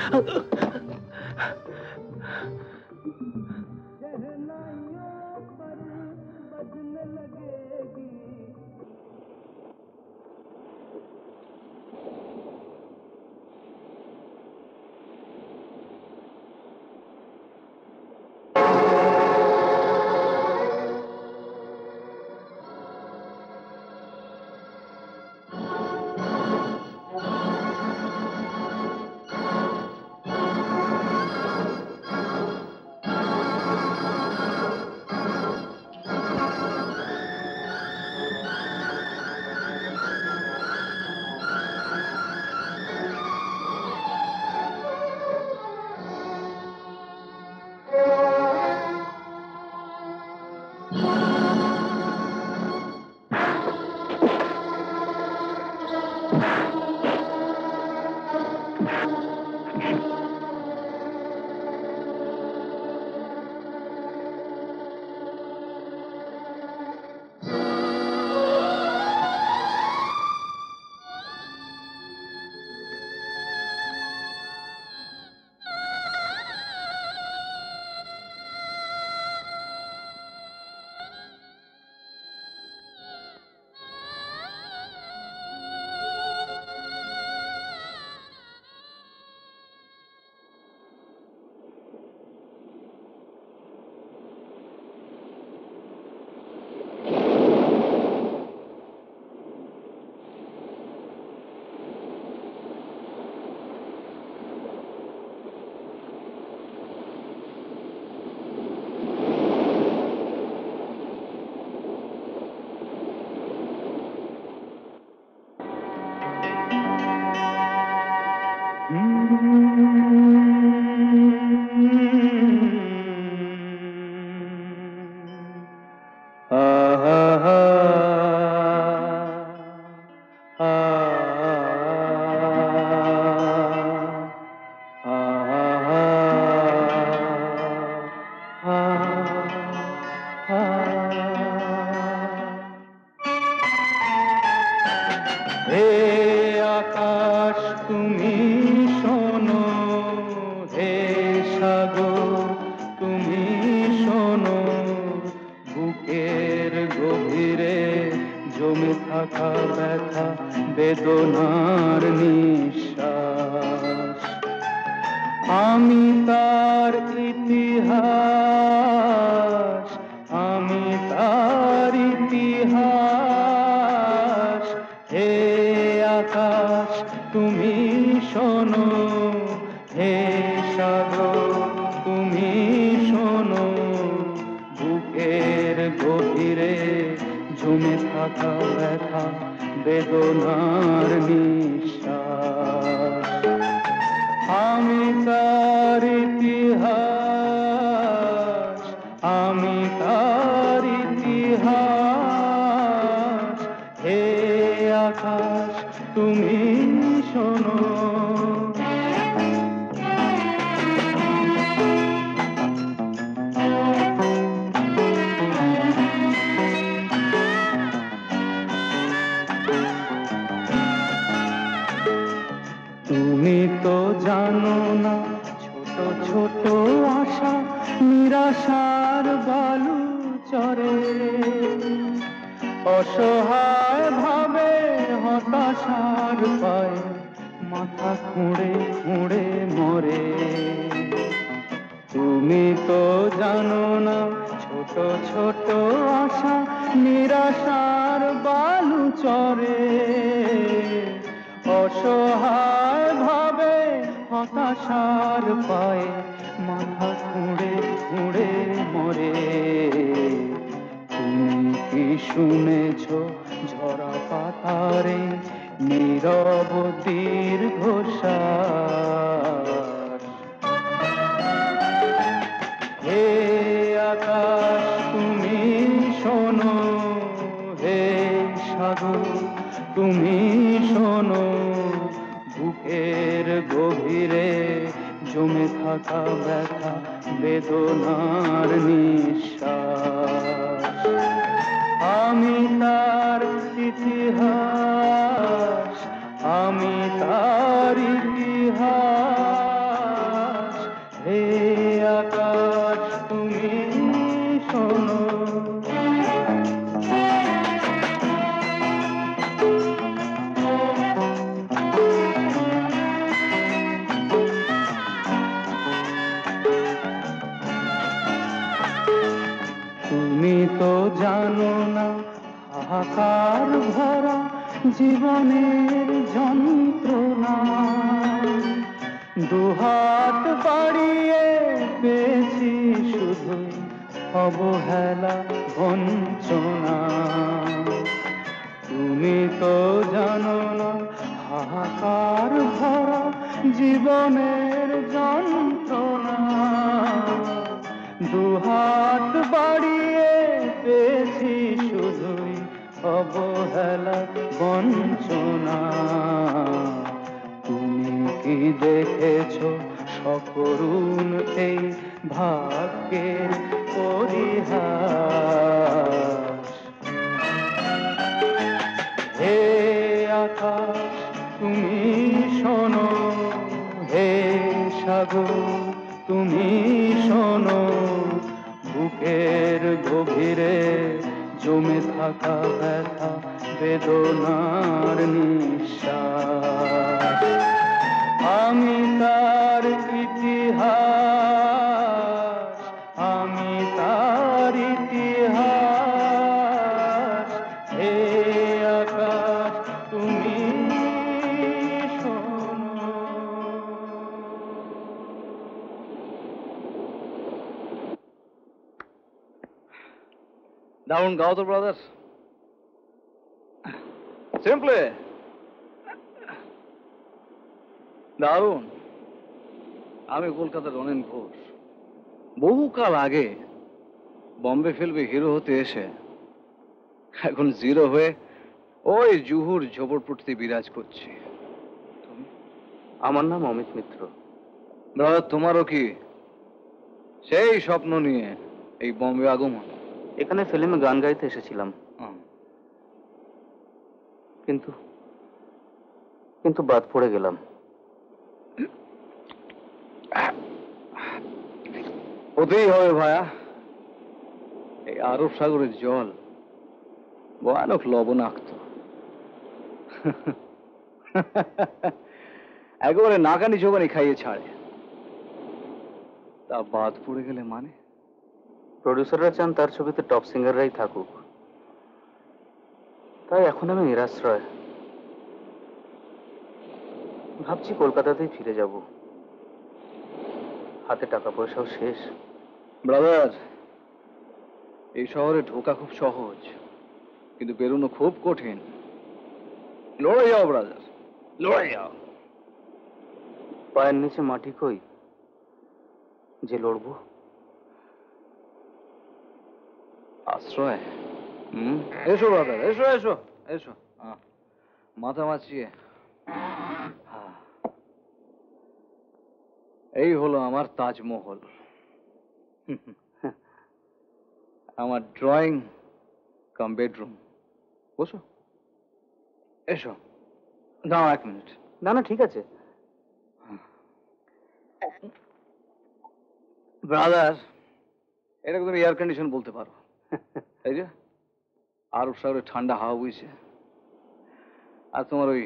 জমে থাকা ব্যথা বেদনার নিঃশ্বাস আমি তার ইতিহাস, আমি তার ইতিহাস। হে আকাশ তুমি শোনো, তুমি তো জানো না হাহাকার ভরা জীবনের যন্ত্রণা। দুহাত বাড়িয়ে পেয়েছি শুধুই অবহেলা বঞ্চনা। তুমি তো জানো না হাহাকার ভরা জীবনের যন্ত্রণা। দুহাত বাড়িয়ে পেয়েছি শুধুই অবহেলা বঞ্চনা। তুমি কি দেখেছো সকরুণ এই ভাগ্যের পরিহাস? হে আকাশ তুমি শোনো, হে সাগর তুমি শোনো, বুকের গভীরে জমে থাকা ব্যথা বেদনার নিঃশ্বাস। আমি তার ইতিহাস, আমি তার ইতিহাস। হে আকাশ তুমি শোনো।
দারুণ গাও তো ব্রাদার, সিম্পলি দারুণ। আমি কলকাতার রনেন ঘোষ, বহুকাল আগে বম্বে ফিল্মে হিরো হতে এসে এখন জিরো হয়ে ওই জুহুর ঝোপড়পট্টিতে বিরাজ করছি।
আমার নাম অমিত মিত্র।
ব্রাদার তোমারও কি সেই স্বপ্ন নিয়ে এই বম্বে আগমন?
এখানে ফিল্মে গান গাইতে এসেছিলাম, কিন্তু কিন্তু বাদ পড়ে গেলাম।
হতেই হবে ভায়া, এই আরব সাগরের জল ভয়ানক লবণাক্ত। একেবারে নাকানি চোখানি খাইয়ে ছাড়ে। তা বাদ পড়ে গেলে মানে?
প্রডিউসাররা চান তার ছবিতে টপ সিঙ্গাররাই থাকুক, তাই এখন আমি নিরাশ্রয়। ভাবছি কলকাতাতেই ফিরে যাব, হাতে টাকা পয়সাও শেষ।
ব্রাদার, এই শহরে ঢোকা খুব সহজ, কিন্তু বেরোনো খুব কঠিন। লড়ে যাও ব্রাদার, লড়ে যাও।
পায়ের নিচে মাটি কই যে লড়বো?
আশ্রয়। এসো ব্রাদার, এসো এসো এসো, মাথা মাছিয়ে। এই হলো আমার তাজমহল, আমার ড্রয়িং কাম বেডরুম। বসো, এসো। দাঁড়াও 1 মিনিট।
না না, ঠিক আছে।
ব্রাদার, এটাকে তুমি এয়ার কন্ডিশন বলতে পারো। এই যে আরব সাগরে ঠান্ডা হাওয়া বইছে, আর তোমার ওই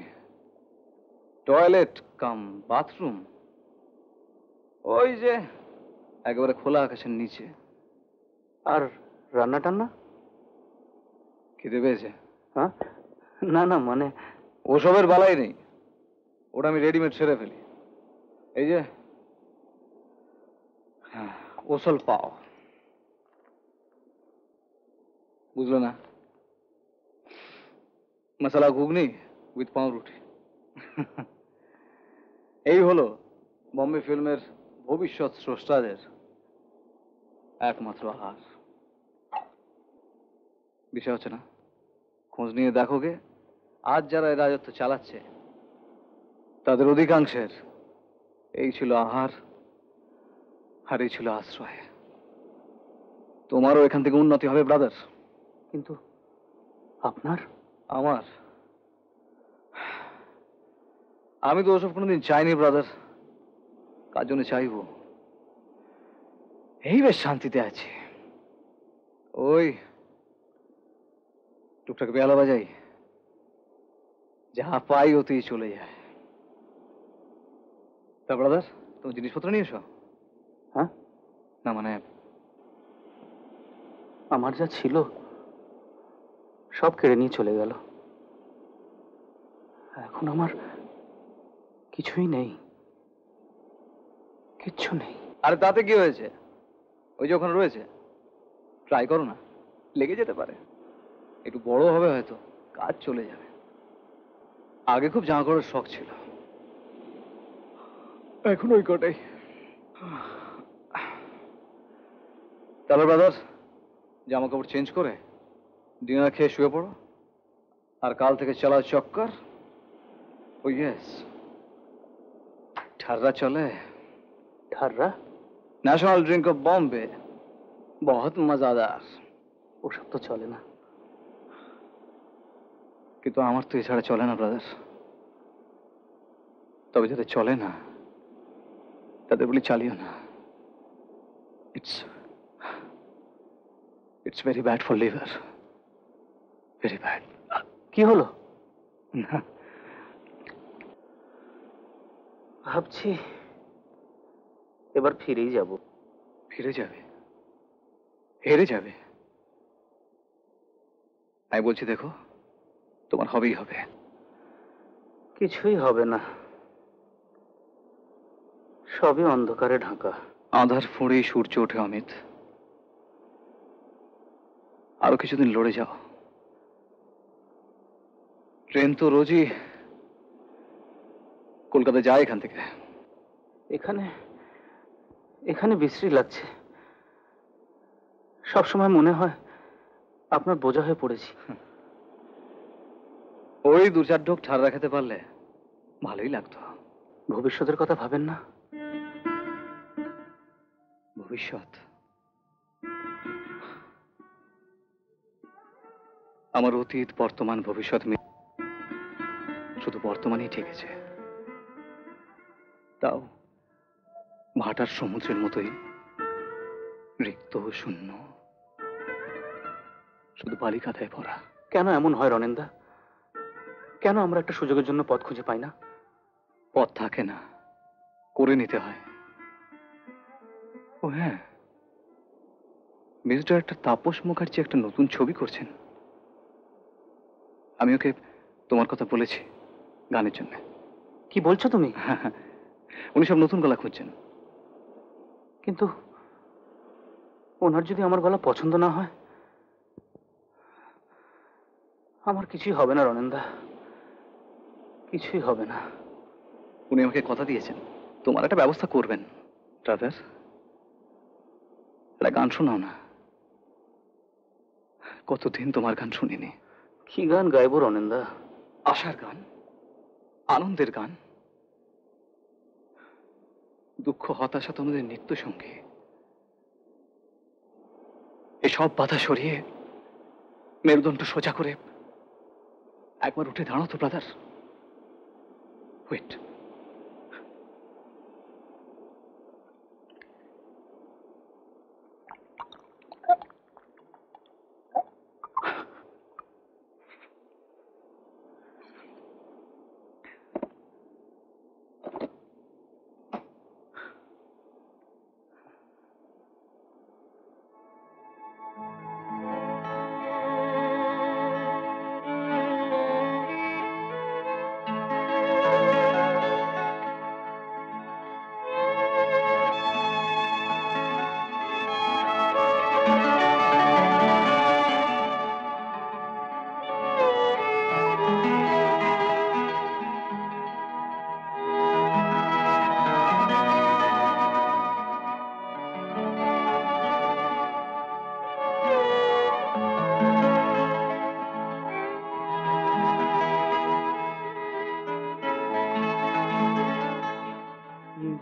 টয়লেট কাম বাথরুম ওই যে একেবারে খোলা আকাশের নিচে।
আর রান্না টান্না?
খিদে পেয়েছে?
হ্যাঁ, না না, মানে
ওসবের বালাই নেই, ওটা আমি রেডিমেড সেরে ফেলি। এই যে ওসল পাও, বুঝলো না? মশলা ঘুগনি উইথ পাউরুটি। এই হলো বম্বে ফিল্মের ভবিষ্যৎ স্রষ্টাদের একমাত্র আহার। বিষয় হচ্ছে না, খোঁজ নিয়ে দেখো গে, আজ যারা এই রাজত্ব চালাচ্ছে তাদের অধিকাংশের এই ছিল আহার, আর এই ছিল আশ্রয়। তোমারও এখান থেকে উন্নতি হবে ব্রাদার।
কিন্তু আপনার?
আমার? আমি তো ওসব কোনোদিন চাইনি ব্রাদার। কার জন্য চাইবো? এই বেশ শান্তিতে আছি। ওই টুকটাক বেলা বাজাই, যা পাই ওতেই চলে যায়। তা ব্রাদার, তুমি জিনিসপত্র নিয়ে এসো।
হ্যাঁ?
না মানে
আমার যা ছিল সব কেড়ে নিয়ে চলে গেল। এখন আমার কিছুই নেই, কিচ্ছু নেই।
আরে তাতে কি হয়েছে? ওই যে ওখানে রয়েছে, ট্রাই করো না, লেগে যেতে পারে। একটু বড় হবে হয়তো, কাজ চলে যাবে। আগে খুব জামা কাপড়ের শখ ছিল, এখন ওই কটাই। তাহলে ব্রাদার, জামা কাপড় চেঞ্জ করে ডিনার খেয়ে শুয়ে পড়ো, আর কাল থেকে চালাও চক্কর। ও ইয়েস, ঠাররা চলে।
ঠাররা?
ন্যাশনাল ড্রিঙ্ক অফ বম্বে, বহুত মজাদার।
ওসব তো চলে না।
কিন্তু আমার তো এছাড়া চলে না ব্রাদার। তবে যাদের চলে না তাদের বলি চালিও না। It's very bad for liver, very bad.
কি হলো?
না,
ভাবছি এবার ফিরেই যাব।
ফিরে যাবে? হেরে যাবে? আমি বলছি দেখো, তোমার হবেই হবে।
কিছুই হবে না, সবই অন্ধকারে ঢাকা।
আঁধার ফুঁড়েই সূর্য ওঠে অমিত। আরো কিছুদিন লড়ে যাও। ট্রেন তো রোজই কলকাতা যায় এখান থেকে।
এখানে এখানে বিশ্রী লাগছে। সবসময় মনে হয় আপনার বোঝা হয়ে পড়েছি।
ওই দু চার ঢোক ঠাড়া খেতে পারলে ভালোই লাগতো।
ভবিষ্যতের কথা ভাবেন না?
ভবিষ্যৎ? আমার অতীত, বর্তমান, ভবিষ্যৎ শুধু বর্তমানেই ঠেকেছে। তাও ভাটার সমুদ্রের মতোই রিক্ত ও শূন্য, শুধু বালিকাতায় ভরা।
কেন এমন হয় রনেনদা? কেন আমরা একটা সুযোগের জন্য পথ খুঁজে পাই না?
পথ থাকে না, করে নিতে হয়। ও হ্যাঁ, মিস্টার একটা তাপস মুখার্জি একটা নতুন ছবি করছেন। আমি ওকে তোমার কথা বলেছি গানের জন্য।
কি বলছো তুমি?
উনি সব নতুন গলা খুঁজছেন।
কিন্তু ওনার যদি আমার গলা পছন্দ না হয়? আমার কিছুই হবে না রনেনদা, কিছুই হবে না।
উনি আমাকে কথা দিয়েছেন তোমার একটা ব্যবস্থা করবেন। ব্রাদার, একটা গান শোনাও না। কতদিন তোমার গান শুনিনি।
কি গান গাইবো রনেনদা?
আশার গান, আনন্দের গান, দুঃখ হতাশা তোমাদের নিত্য সঙ্গী। এসব বাধা সরিয়ে মেরুদণ্ড সোজা করে একবার উঠে দাঁড়াও তো ব্রাদার। ওয়েট,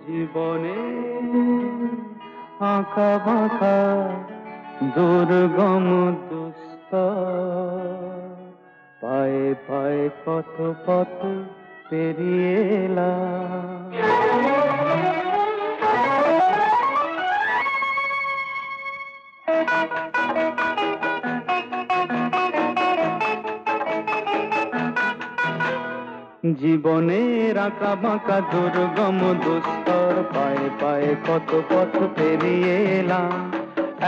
জীবনে আঁকা বাঁকা দুর্গম দুস্তর পায়ে পায়ে কত পথ পেরিয়ে এলাম। জীবনের আঁকা বাঁকা দুর্গম দুস্তর পায়ে পায়ে কত পথ পেরিয়ে এলাম।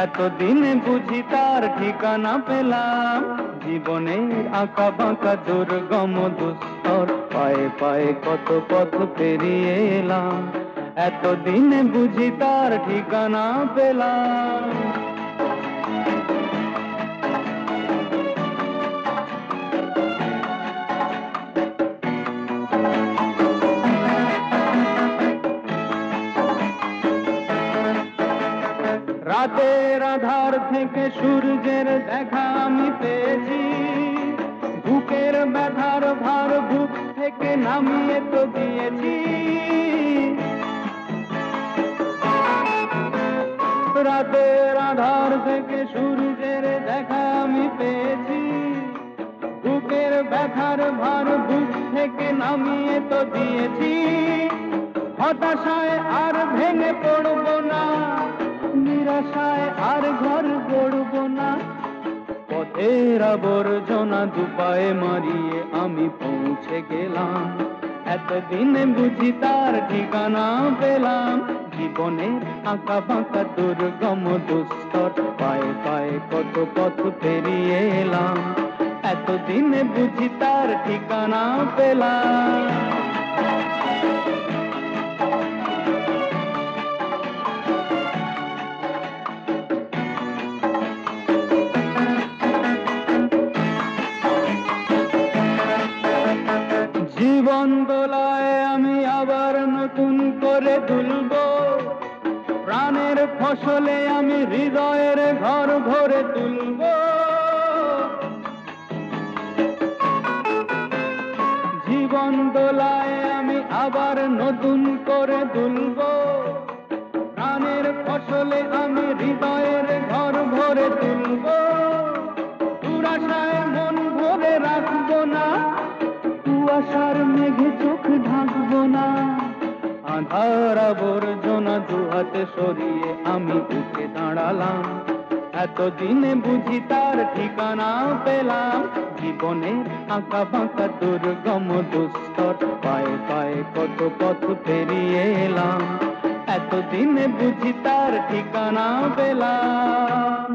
এতদিনে বুঝি তার ঠিকানা পেলাম। জীবনের আঁকা বাঁকা দুর্গম দুস্তর পায়ে পায়ে কত পথ পেরিয়ে এলাম। এতদিনে বুঝি তার ঠিকানা পেলাম। রাতের আধার থেকে সূর্যের দেখা আমি পেয়েছি। বুকের ব্যথার ভার বুক থেকে নামিয়ে তো দিয়েছি। রাতের আধার থেকে সূর্যের দেখা আমি পেয়েছি। বুকের ব্যথার ভার বুক থেকে নামিয়ে তো দিয়েছি। হতাশায় আর ভেঙে পড়বো না, নিরাশায় আর ঘর গড়ব না। পথের আবর্জনা দুপায়ে মারিয়ে আমি পৌঁছে গেলাম। এতদিনে বুঝি তার ঠিকানা পেলাম। জীবনের আঁকা বাঁকা দুর্গম দুস্তর পায়ে পায়ে কত পথ পেরিয়ে এলাম। এতদিনে বুঝি তার ঠিকানা পেলাম। জীবন দোলায় আমি আবার নতুন করে দুলব। প্রাণের ফসলে আমি হৃদয়ের ঘর ভরে তুলব। জীবন দোলায় আমি আবার নতুন করে দুলব। প্রাণের ফসলে আমি হৃদয়ের ঘর ভরে তুলব। দুরাশায় মন ভরে রাখবো না, কুয়াশার মেঘে চোখ ঢাকবো না। আঁধার আবর্জনা দুহাতে সরিয়ে আমি উঠে দাঁড়ালাম। এতদিনে বুঝি তার ঠিকানা পেলাম। জীবনের আঁকা বাঁকা দুর্গম দুস্তর পায়ে পায়ে কত পথ পেরিয়ে এলাম। এতদিনে বুঝি তার ঠিকানা পেলাম।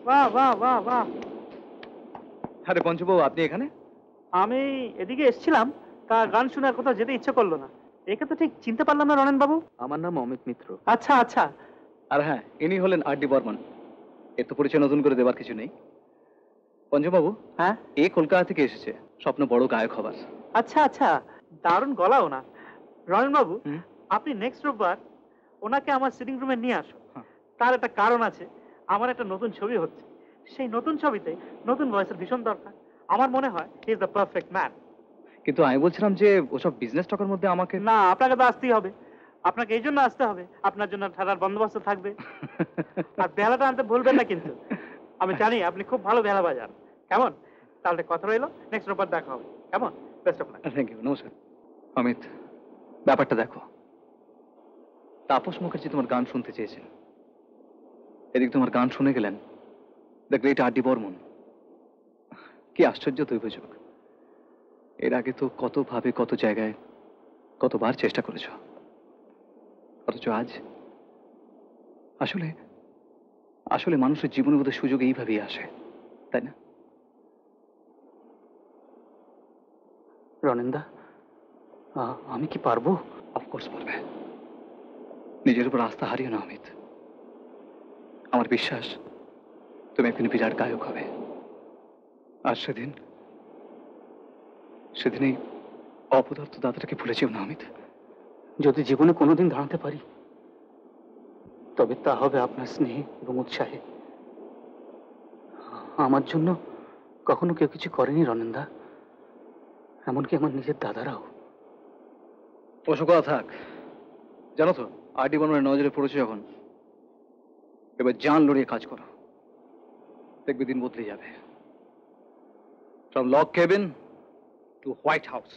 বাহ বাহ বাহ বাহ।
আরে পঞ্চবাবু, আপনি এখানে?
আমি এদিকে এসেছিলাম, তা গান শোনার কোথাও যেতে ইচ্ছে করলো না। একে তো ঠিক চিনতে পারলাম না রনেন বাবু।
আমার নাম অমিত মিত্র।
আচ্ছা আচ্ছা।
আর হ্যাঁ, ইনি হলেন আর ডি বর্মন। এর তো পরিচয় নতুন করে দেবার কিছু নেই। পঞ্চবাবু,
হ্যাঁ,
এ কলকাতা থেকে এসেছে, স্বপ্ন বড় গায়ক হবার।
আচ্ছা আচ্ছা, দারুণ গলাও না। রনেন বাবু, আপনি নেক্সট রোববার ওনাকে আমার সিটিং রুমে নিয়ে আসো। তার একটা কারণ আছে, আমার একটা নতুন ছবি হচ্ছে। সেই নতুন ছবিতে নতুন ভয়েসের ভীষণ দরকার। আমার মনে হয় he is the perfect man.
কিন্তু আমি বলছিলাম যে ওসব বিজনেস টকের মধ্যে আমাকে
না, আপনাকে তো আসতেই হবে। আপনাকে এই জন্য আসতে হবে, আপনার জন্য ঠাড়ার বন্দোবস্ত থাকবে। আর বেলাটা আনতে ভুলবেন না কিন্তু। আমি জানি আপনি খুব ভালো বেলা বাজান। কেমন? তাহলে কথা রইলো, নেক্সট রোববার দেখা হবে। কেমন? Best of luck.
Thank you, নমস্কার। অমিত, ব্যাপারটা দেখো। তাপস মুখার্জি তোমার গান শুনতে চেয়েছেন, এদিক তোমার গান শুনে গেলেন the great R D Burman. কি আশ্চর্য দৈবযোগ! এর আগে তো কতভাবে, কত জায়গায়, কতবার চেষ্টা করেছ, অথচ আজ আসলে আসলে মানুষের জীবনে বোধহয় সুযোগ এইভাবেই আসে, তাই না?
রনেনদা, আমি কি পারবো?
অফকোর্স পারবে। নিজের উপর আস্থা হারিও না অমিত। আমার বিশ্বাস তুমি একদিন বিরাট গায়ক হবে। আর সেদিনই অপদার্থ দাদাটাকে ভুলে যেও না অমিত।
যদি জীবনে কোনোদিন দাঁড়াতে পারি, তবে তা হবে আপনার স্নেহে এবং উৎসাহে। আমার জন্য কখনো কেউ কিছু করেনি রনেনদা, এমনকি আমার নিজের দাদারাও।
ওসব কথা থাক। জানো তো, আর ডি বর্মনের নজরে পড়েছে যখন, এবার জান লড়িয়ে কাজ করো, দেখবে দিন বদলে যাবে। From log cabin to White House.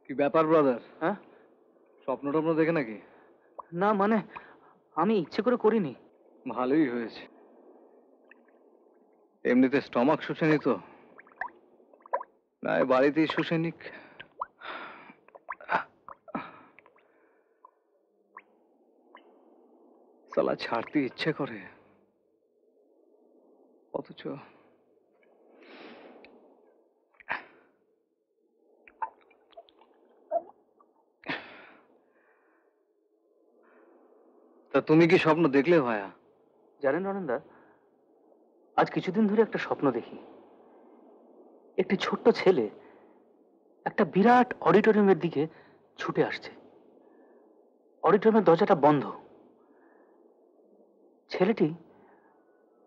কি ব্যাপার ব্রাদার?
হ্যাঁ,
স্বপ্ন টপ্ন দেখে নাকি?
না মানে আমি ইচ্ছে করে করিনি।
ভালোই হয়েছে, এমনিতে স্টমাক শুষেনি তো, না বাড়িতেই শুষে নিক। সালা ছাড়তে ইচ্ছে করে, অথচ তা তুমি কি স্বপ্ন দেখলে ভায়া?
জানেন রনেনদা, আজ কিছুদিন ধরে একটা স্বপ্ন দেখি। একটি ছোট্ট ছেলে একটা বিরাট অডিটোরিয়ামের দিকে ছুটে আসছে। অডিটোরিয়ামের দরজাটা বন্ধ। ছেলেটি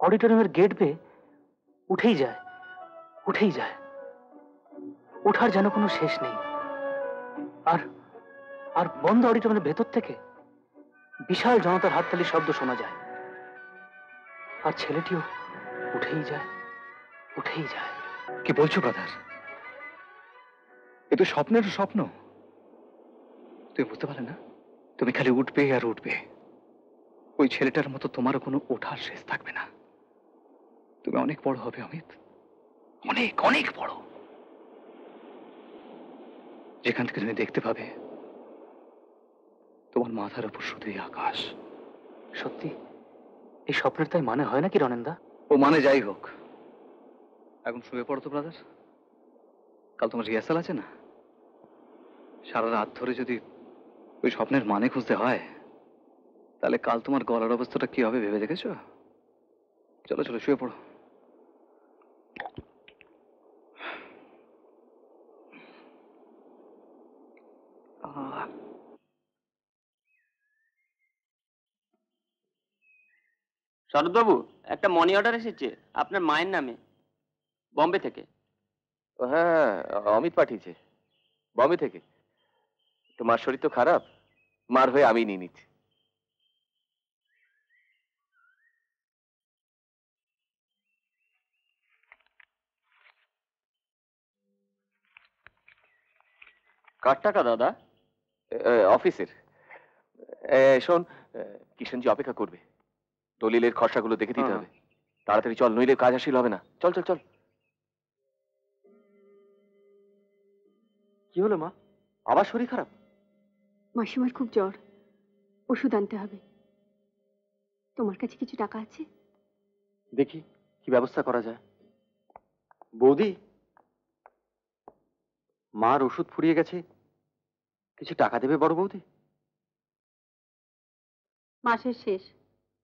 অডিটোরিয়ামের গেট বেয়ে উঠেই যায়, উঠেই যায়। ওঠার যেন কোনো শেষ নেই। আর আর বন্ধ অডিটোরিয়ামের ভেতর থেকে বিশাল জনতার হাততালির শব্দ শোনা যায়। আর ছেলেটিও উঠেই যায়, উঠেই যায়।
কি বলছো ব্রাদার? এ তো স্বপ্নের স্বপ্ন। তুমি বুঝতে পারলে না? তুমি খালি উঠবে আর উঠবে। ওই ছেলেটার মতো তোমারও কোনো ওঠার শেষ থাকবে না। তুমি অনেক বড় হবে অমিত, অনেক অনেক বড়। যেখান থেকে তুমি দেখতে পাবে তোমার মাথার উপর শুধুই আকাশ।
সত্যি এই স্বপ্নের তাই মানে হয় নাকি রনেনদা?
ও মানে যাই হোক, এখন শুয়ে পড়ো তো ব্রাদার। কাল তোমার রিহার্সাল আছে না? সারা রাত ধরে যদি ওই স্বপ্নের মানে খুঁজতে হয়, তাহলে কাল তোমার গলার অবস্থাটা কি হবে ভেবে দেখেছো? চলো চলো শুয়ে পড়ো।
শরৎবাবু, একটা মানি অর্ডার এসেছে আপনার মায়ের নামে, বম্বে থেকে।
ও হ্যাঁ, অমিত পাঠিয়েছে বম্বে থেকে। তো মার শরীর তো খারাপ, মার হয়ে আমি নিয়ে নিচ্ছি।
কার টাকা দাদা?
অফিসের। শোন, কিষণজি অপেক্ষা করবে, দলিলের খসড়াগুলো দেখে দিতে হবে। তাড়াতাড়ি চল, নইলে কাজ হাসিল হবে না। চল চল চল।
কি হলো মা, আবার শরীর খারাপ?
মাসিমার খুব জ্বর, ওষুধ আনতে হবে। তোমার কাছে কিছু টাকা আছে?
দেখি কি ব্যবস্থা করা যায়। বৌদি, মার ওষুধ ফুরিয়ে গেছে, কিছু টাকা দেবে বড় বৌদি?
মাসের শেষ,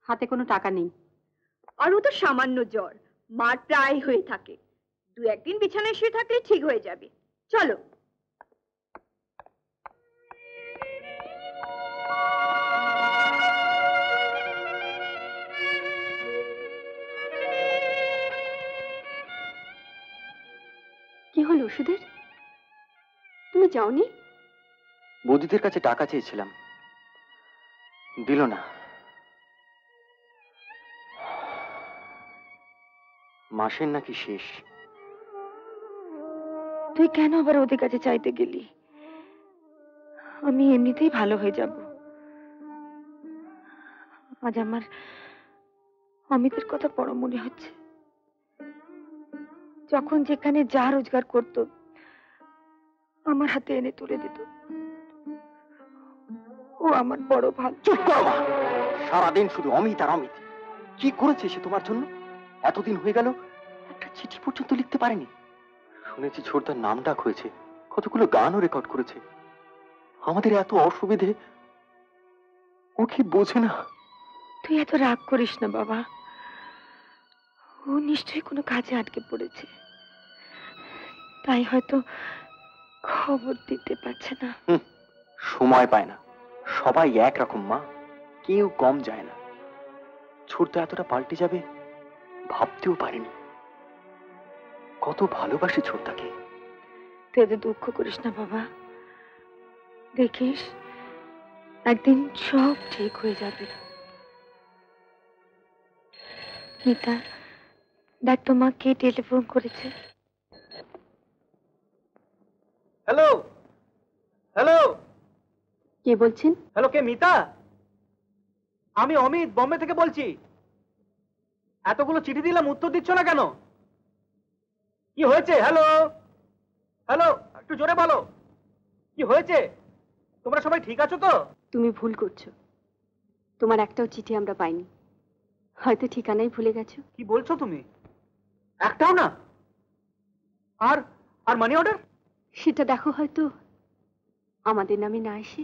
হাতে কোনো টাকা নেই।
আর ও তো সামান্য জ্বর, মার প্রায় হয়ে থাকে। 2-1 দিন বিছানায় শুয়ে থাকলে ঠিক হয়ে যাবে। চলো।
কি হলো ওষুধের? তুমি যাওনি?
বৌদিদের কাছে টাকা চেয়েছিলাম, দিল না। মাসের নাকি শেষ।
তুই কেন আবার ওদের কাছে চাইতে গেলি? আমি এমনিতেই ভালো হয়ে যাব। আজ আমার অমিতের কথা বড় মনে হচ্ছে। যখন যেখানে যা রোজগার করত আমার হাতে এনে তুলে দিত। ও আমার বড় ভালো।
চুপ করো মা, সারাদিন শুধু অমিত আর অমিত। কি করেছে সে তোমার জন্য? এতদিন হয়ে গেল একটা চিঠি পর্যন্ত লিখতে পারেনি। শুনেছি ছোটদার নাম ডাক হয়েছে, কতগুলো গানও রেকর্ড করেছে। আমাদের এত অসুবিধে ও কি বোঝে না?
তুই এত রাগ করিস না বাবা, ও নিশ্চয়ই কোনো কাজে আটকে পড়েছে, তাই হয়তো খবর দিতে পারছে না।
সময় পায় না, সবাই একরকম মা, কেউ কম যায় না। ছোটদা এতটা পাল্টে যাবে ভাবতেও পারেনি। কত ভালোবাসি ছোটদাকে।
তুই এত দুঃখ করিস না বাবা, দেখিস একদিন সব ঠিক হয়ে যাবে। মিতা, দেখ তো মা কে টেলিফোন করেছে।
হ্যালো হ্যালো,
কে বলছেন?
হ্যালো, কে মিতা? আমি অমিত, বম্বে থেকে বলছি। এতগুলো চিঠি দিলাম, উত্তর দিচ্ছ না কেন? কি হয়েছে? হ্যালো হ্যালো, একটু জোরে বলো, কি হয়েছে? তোমরা সবাই ঠিক আছো তো?
তুমি ভুল করছো, তোমার একটাও চিঠি আমরা পাইনি। হয়তো ঠিকানাই ভুলে গেছো।
কি বলছো তুমি? একটাও না? আর আর মানি অর্ডার?
সেটা দেখো, হয়তো আমাদের নামে না এসে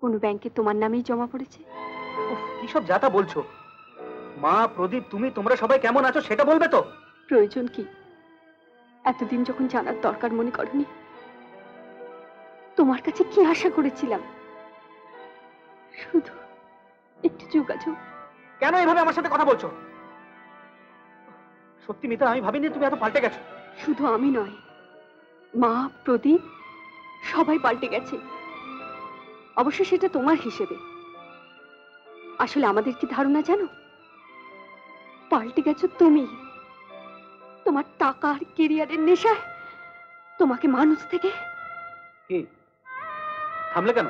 কোনো ব্যাংকে তোমার নামেই জমা পড়েছে।
কি সব যাতা বলছো? মা, প্রদীপ, তুমি, তোমরা সবাই কেমন আছো সেটা বলবে তো?
প্রয়োজন কি? এতদিন যখন জানার দরকার মনে করনি, তোমার কাছে কি আশা করেছিলাম? শুধু একটু যোগাযোগ।
কেন এভাবে আমার সাথে কথা বলছো? সত্যি মিতা, আমি ভাবিনি তুমি এত পাল্টে গেছো।
শুধু আমি নয়, মা, প্রদীপ সবাই পাল্টে গেছে। অবশ্য সেটা তোমার হিসেবে। আসলে আমাদের কি ধারণা জানো? পাল্টে গেছো তুমি। তোমার টাকা আর কেরিয়ারের নেশায় তোমাকে মানুষ থেকে।
কি থামলে কেন?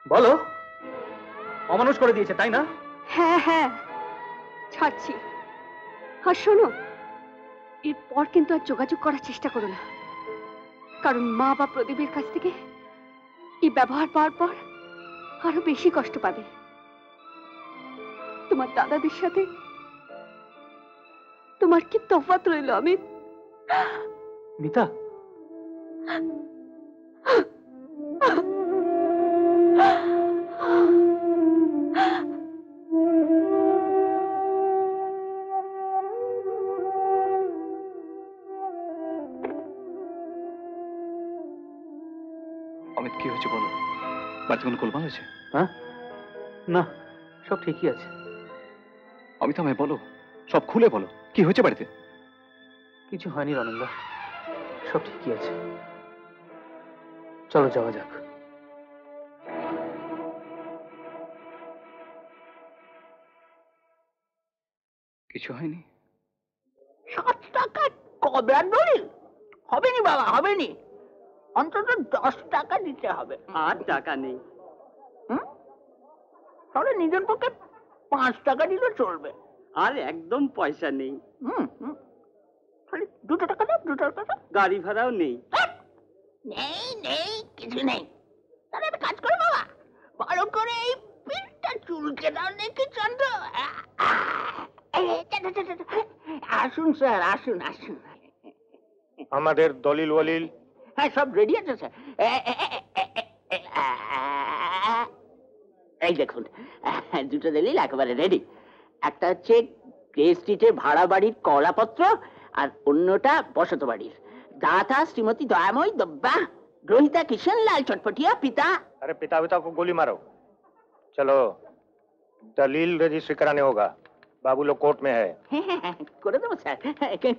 বলো। অমানুষ করে দিয়েছে, তাই না?
হ্যাঁ হ্যাঁ, ছাড়ছি। আর শোনো, এরপর কিন্তু আর যোগাযোগ করার চেষ্টা করো না, কারণ মা বা প্রদীপের কাছ থেকে এই ব্যবহার পাওয়ার পর আরো বেশি কষ্ট পাবে। তোমার দাদাদের সাথে তোমার কি তফাৎ রইল অমিত?
মিতা,
অমিত, কি হয়েছে বলো? বাড়িতে কোনো গোলমাল হয়েছে?
হ্যাঁ, না, সব ঠিকই আছে।
অমিত, আমায় বলো, সব খুলে বলো, কি হয়েছে বাড়িতে?
কিছু হয়নি রনন্দা, সব ঠিকই আছে। চলো যাওয়া যাক।
কিছু হয়নি?
7 টাকা কবে আর দলিল হবে নি বাবা, হবে নি। অন্তত 10 টাকা দিতে হবে।
আর টাকা নেই।
তাহলে নিজের পক্ষে 5 টাকা দিলে চলবে।
আর একদম পয়সা নেই।
তাহলে 2 টাকা দাও, 2 টাকা দাও।
গাড়ি ভাড়াও নেই।
নেই নেই, কিছু নেই। তাহলে একটা কাজ করো বাবা, ভালো করে এই পিঠটা চুলকে দাও দেখি চন্দ্র। আসুন স্যার, আসুন আসুন।
আমাদের দলিল ওয়ালিল?
হ্যাঁ, সব রেডি আছে স্যার। এই দেখুন, 2টো দলিল একেবারে রেডি। একটা হচ্ছে গ্রে স্ট্রিটের ভাড়া বাড়ির কলাপত্র, আর অন্যটা বসত বাড়ির। दाता श्रीमती दयामयी दब्बा रोहिता किशन लाल चटपटिया पिता।
अरे पिता को गोली मारो। चलो दलील रजिस्ट्री कराने होगा, बाबू लोग कोर्ट में है।
করে দেবো স্যার,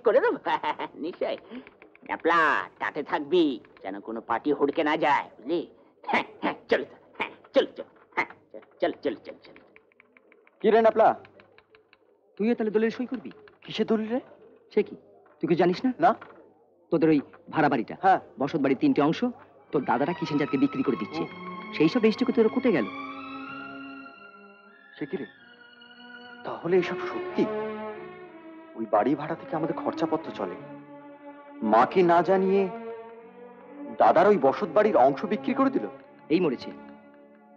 করে দেবো নিশ্চয়। ন্যাপলা, তাতে থাকবি যেন কোনো পার্টি হুড়কে না যায়, বুঝলি? চল চল চল চল চল চল চল।
কি রে ন্যাপলা, তুইও তাহলে দলিল সই করবি? কিসের দলিল রে?
সে কি, তুই কি জানিস না?
না।
তোদের ওই ভাড়া বাড়িটা,
হ্যাঁ,
বসত বাড়ির 3টে অংশ তোর দাদারা কিষেন জাতকে বিক্রি করে দিচ্ছে। সেই সব রেজিস্ট্রি করতে ওরা কোর্টে গেল।
সে কি রে, তাহলে এসব সত্যি? ওই বাড়ি ভাড়া থেকে আমাদের খরচাপত্র চলে। মাকে না জানিয়ে দাদার ওই বসত বাড়ির অংশ বিক্রি করে দিল।
এই মরেছে,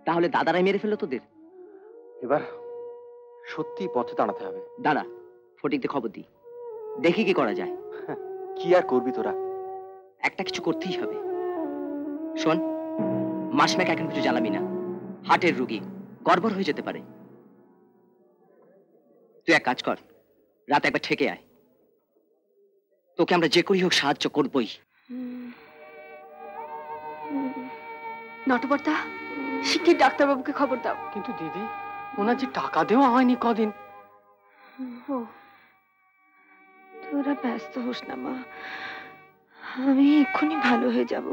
তাহলে দাদারাই মেরে ফেললো তোদের।
এবার সত্যি পথে দাঁড়াতে হবে।
দাঁড়া, ফটিককে খবর দিই, দেখি কি করা যায়।
কি আর করবি তোরা?
একটা কিছু করতেই হবে। শোন, মাসিমাকে এখন কিছু জ্বালাবি না, হার্টের রুগী, গড়বড় হয়ে যেতে পারে। তুই এক কাজ কর, রাতে একবার ঠেকে আয়, তোকে আমরা যে করি হোক সাহায্য করবই।
নটবরদা, শিগগির ডাক্তারবাবুকে খবর দাও।
কিন্তু দিদি, ওনার যে টাকা দেওয়া হয়নি কদিন।
ও, তোরা ব্যস্ত হোস না মা, আমি এক্ষুনি ভালো হয়ে যাব।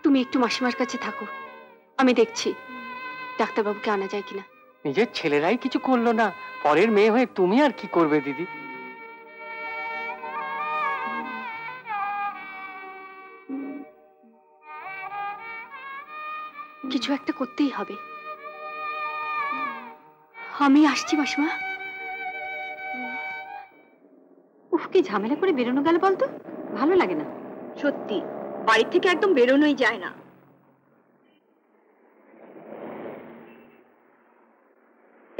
তুমি একটু মাসিমার কাছে থাকো, আমি দেখছি ডাক্তারবাবুকে আনা যায় কিনা।
নিজের ছেলেরাই কিছু করলো না, পরের মেয়ে হয়ে তুমি আর কি করবে দিদি?
কিছু একটা করতেই হবে। আমি আসছি মাসিমা।
উফ, কি ঝামেলা করে বেরোনো গেল বলতো, ভালো লাগে না
সত্যি, বাড়ি থেকে একদম বেরোনোই যায় না।